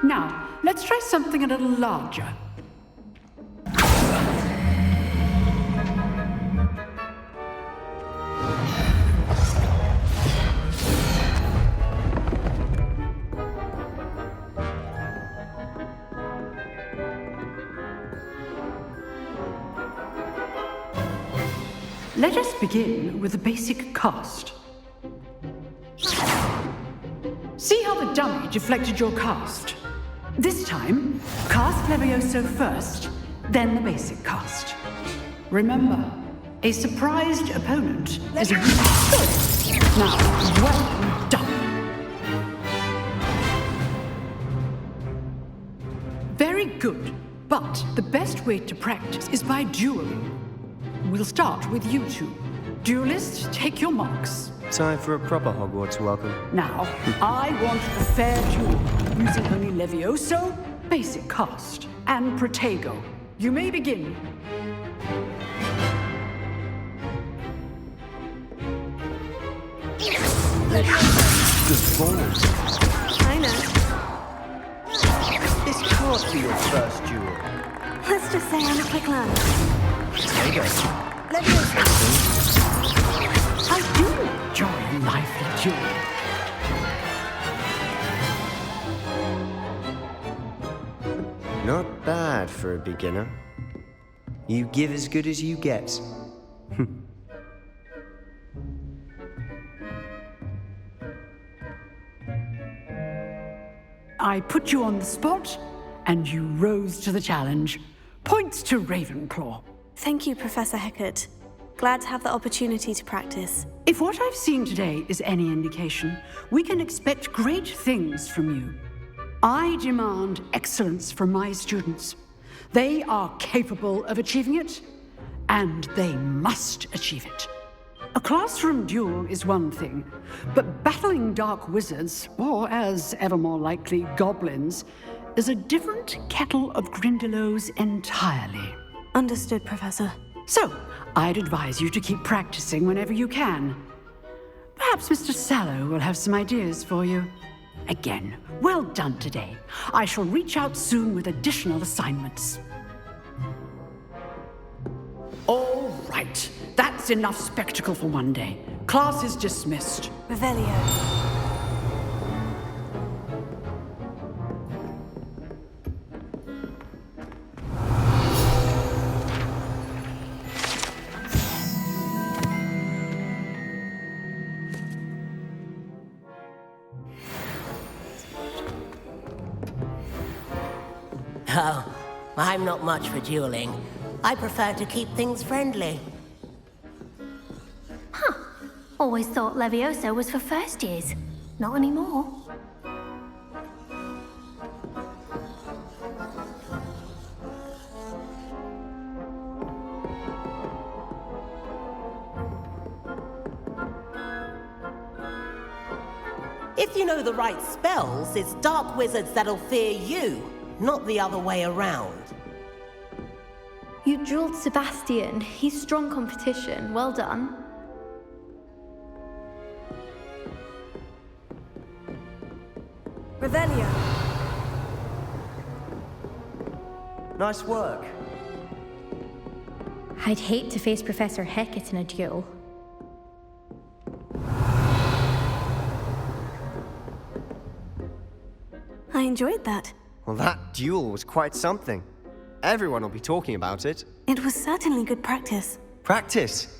Now, let's try something a little larger. Let us begin with the basic cast. See how the dummy deflected your cast? This time, cast Levioso first, then the basic cast. Remember, a surprised opponent is a good. Now, well done. Very good, but the best way to practice is by dueling. We'll start with you two. Duelists, take your marks. Time for a proper Hogwarts welcome. Now, I want a fair duel, using only Levioso, basic cast, and Protego. You may begin. Good balls. I know. This can't be your first duel. Let's just say I'm a quick learner. Protego. I do enjoy a lively duel. Not bad for a beginner. You give as good as you get. I put you on the spot, and you rose to the challenge. Points to Ravenclaw. Thank you, Professor Hecat. Glad to have the opportunity to practice. If what I've seen today is any indication, we can expect great things from you. I demand excellence from my students. They are capable of achieving it, and they must achieve it. A classroom duel is one thing, but battling dark wizards, or as ever more likely, goblins, is a different kettle of Grindylows entirely. Understood, Professor. So, I'd advise you to keep practicing whenever you can. Perhaps Mr. Sallow will have some ideas for you. Again, well done today. I shall reach out soon with additional assignments. All right, that's enough spectacle for one day. Class is dismissed. Revelio. Oh, I'm not much for dueling. I prefer to keep things friendly. Always thought Levioso was for first years. Not anymore. If you know the right spells, it's dark wizards that'll fear you, not the other way around. You drilled Sebastian. He's strong competition. Well done. Revelio. Nice work. I'd hate to face Professor Hecat in a duel. I enjoyed that. Well, that duel was quite something. Everyone will be talking about it. It was certainly good practice. Practice?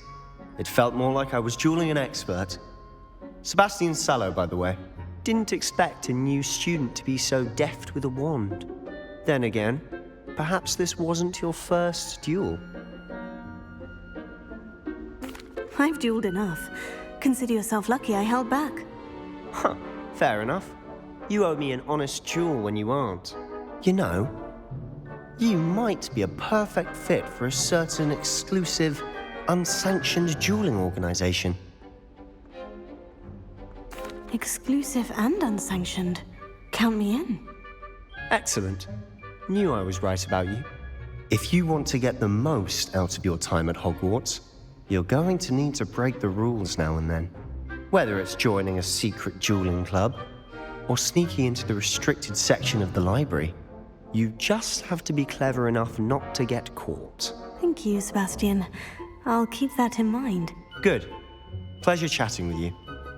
It felt more like I was dueling an expert. Sebastian Sallow, by the way. Didn't expect a new student to be so deft with a wand. Then again, perhaps this wasn't your first duel. I've dueled enough. Consider yourself lucky I held back. Huh, fair enough. You owe me an honest duel when you aren't. You know, you might be a perfect fit for a certain exclusive, unsanctioned dueling organization. Exclusive and unsanctioned. Count me in. Excellent. Knew I was right about you. If you want to get the most out of your time at Hogwarts, you're going to need to break the rules now and then. Whether it's joining a secret dueling club, or sneaking into the restricted section of the library, you just have to be clever enough not to get caught. Thank you, Sebastian. I'll keep that in mind. Good. Pleasure chatting with you.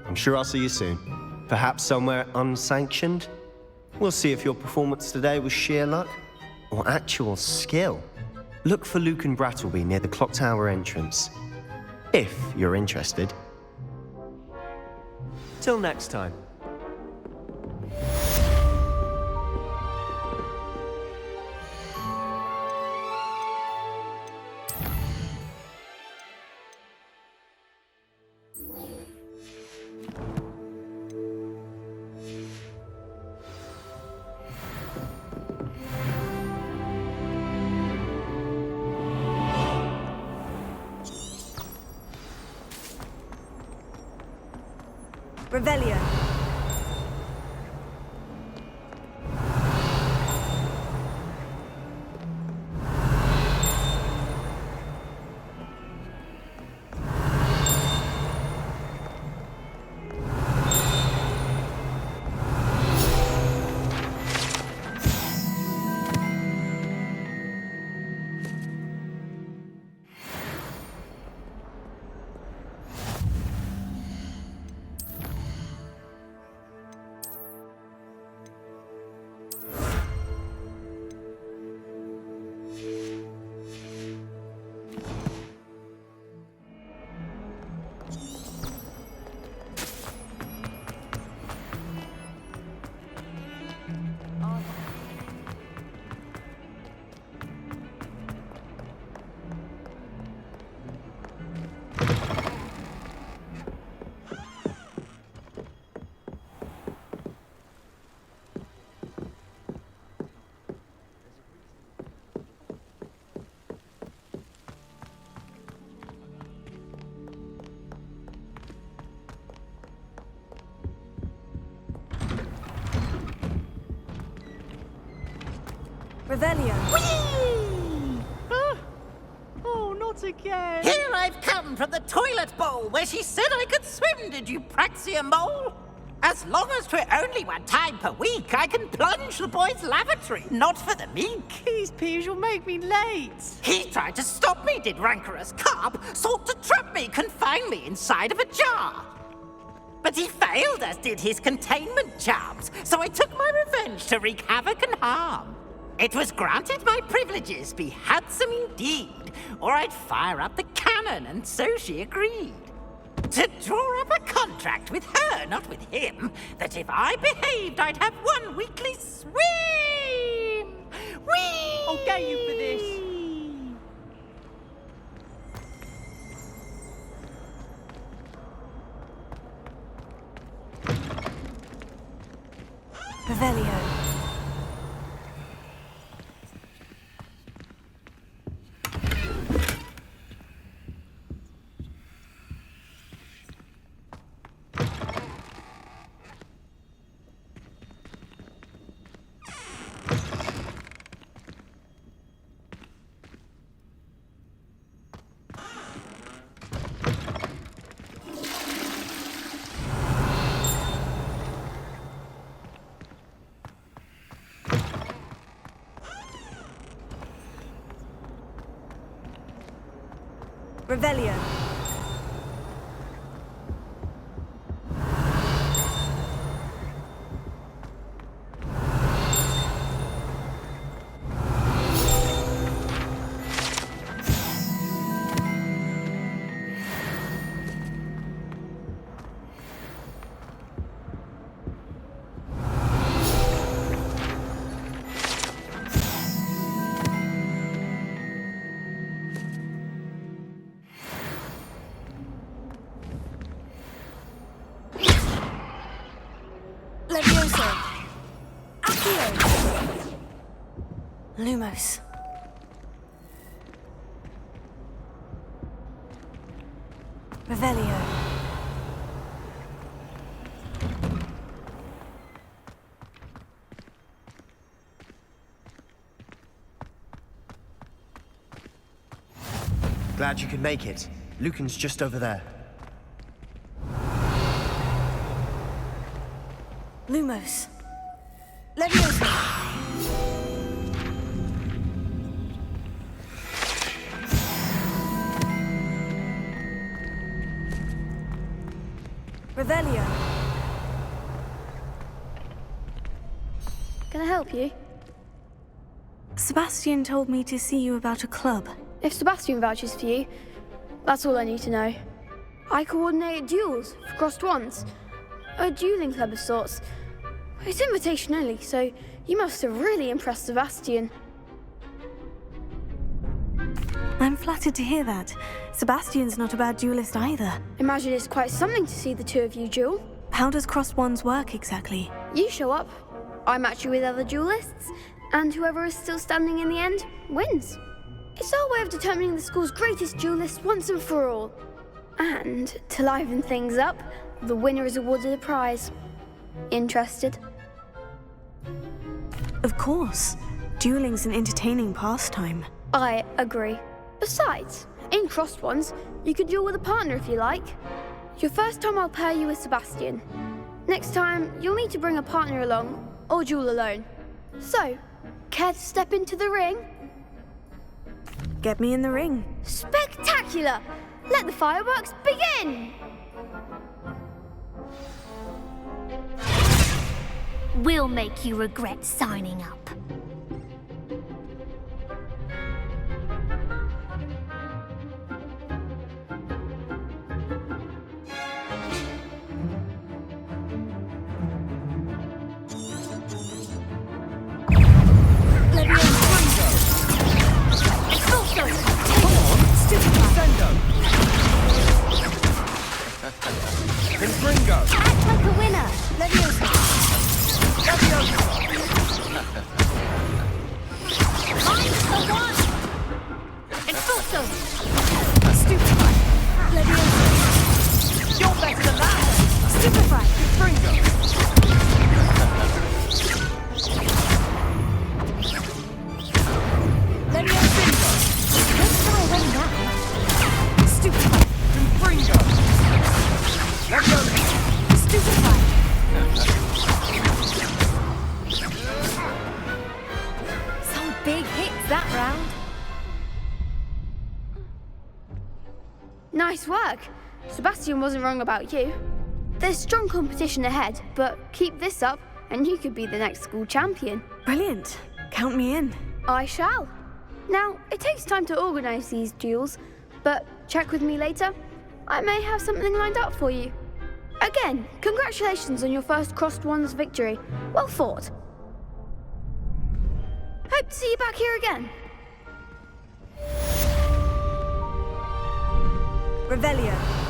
I'm sure I'll see you soon. Perhaps somewhere unsanctioned? We'll see if your performance today was sheer luck or actual skill. Look for Luke and Brattleby near the clock tower entrance. If you're interested. Till next time. Revelio. Revelio. Oh, not again. Here I've come from the toilet bowl where she said I could swim, did you Praxia mole? As long as 'twere only one time per week, I can plunge the boy's lavatory, not for the meek. These peeves will make me late. He tried to stop me, did rancorous carp, sought to trap me, confine me inside of a jar. But he failed, as did his containment charms, so I took my revenge to wreak havoc and harm. It was granted my privileges be handsome indeed, or I'd fire up the cannon, and so she agreed. To draw up a contract with her, not with him, that if I behaved, I'd have one weekly swim. Whee! I'll get you for this. Revelio. Revelio. Levioso. Accio. Lumos. Revelio. Glad you could make it. Lucan's just over there. Lumos. Levioso. Revelio. Can I help you? Sebastian told me to see you about a club. If Sebastian vouches for you, that's all I need to know. I coordinate duels for crossed wands. A dueling club of sorts. It's invitation only, so you must have really impressed Sebastian. I'm flattered to hear that. Sebastian's not a bad duelist either. Imagine it's quite something to see the two of you duel. How does crossed wands work exactly? You show up, I match you with other duelists, and whoever is still standing in the end wins. It's our way of determining the school's greatest duelist once and for all. And to liven things up, the winner is awarded a prize. Interested? Of course. Dueling's an entertaining pastime. I agree. Besides, in crossed ones, you can duel with a partner if you like. Your first time I'll pair you with Sebastian. Next time, you'll need to bring a partner along, or duel alone. So, care to step into the ring? Get me in the ring. Spectacular! Let the fireworks begin! We'll make you regret signing up. Act like a winner! Leviosa! I'm the one! Expulso! Stupefy! Leviosa! You're better than that! Stupefy! Fringo! Leviosa! Let's go away now. Stupefy! Fringo! Let's go! Stupefy! Some big hits that round. Nice work. Sebastian wasn't wrong about you. There's strong competition ahead, but keep this up and you could be the next school champion. Brilliant. Count me in. I shall. Now, it takes time to organise these duels, but check with me later. I may have something lined up for you. Again, congratulations on your first crossed wands victory. Well fought. Hope to see you back here again. Revelio.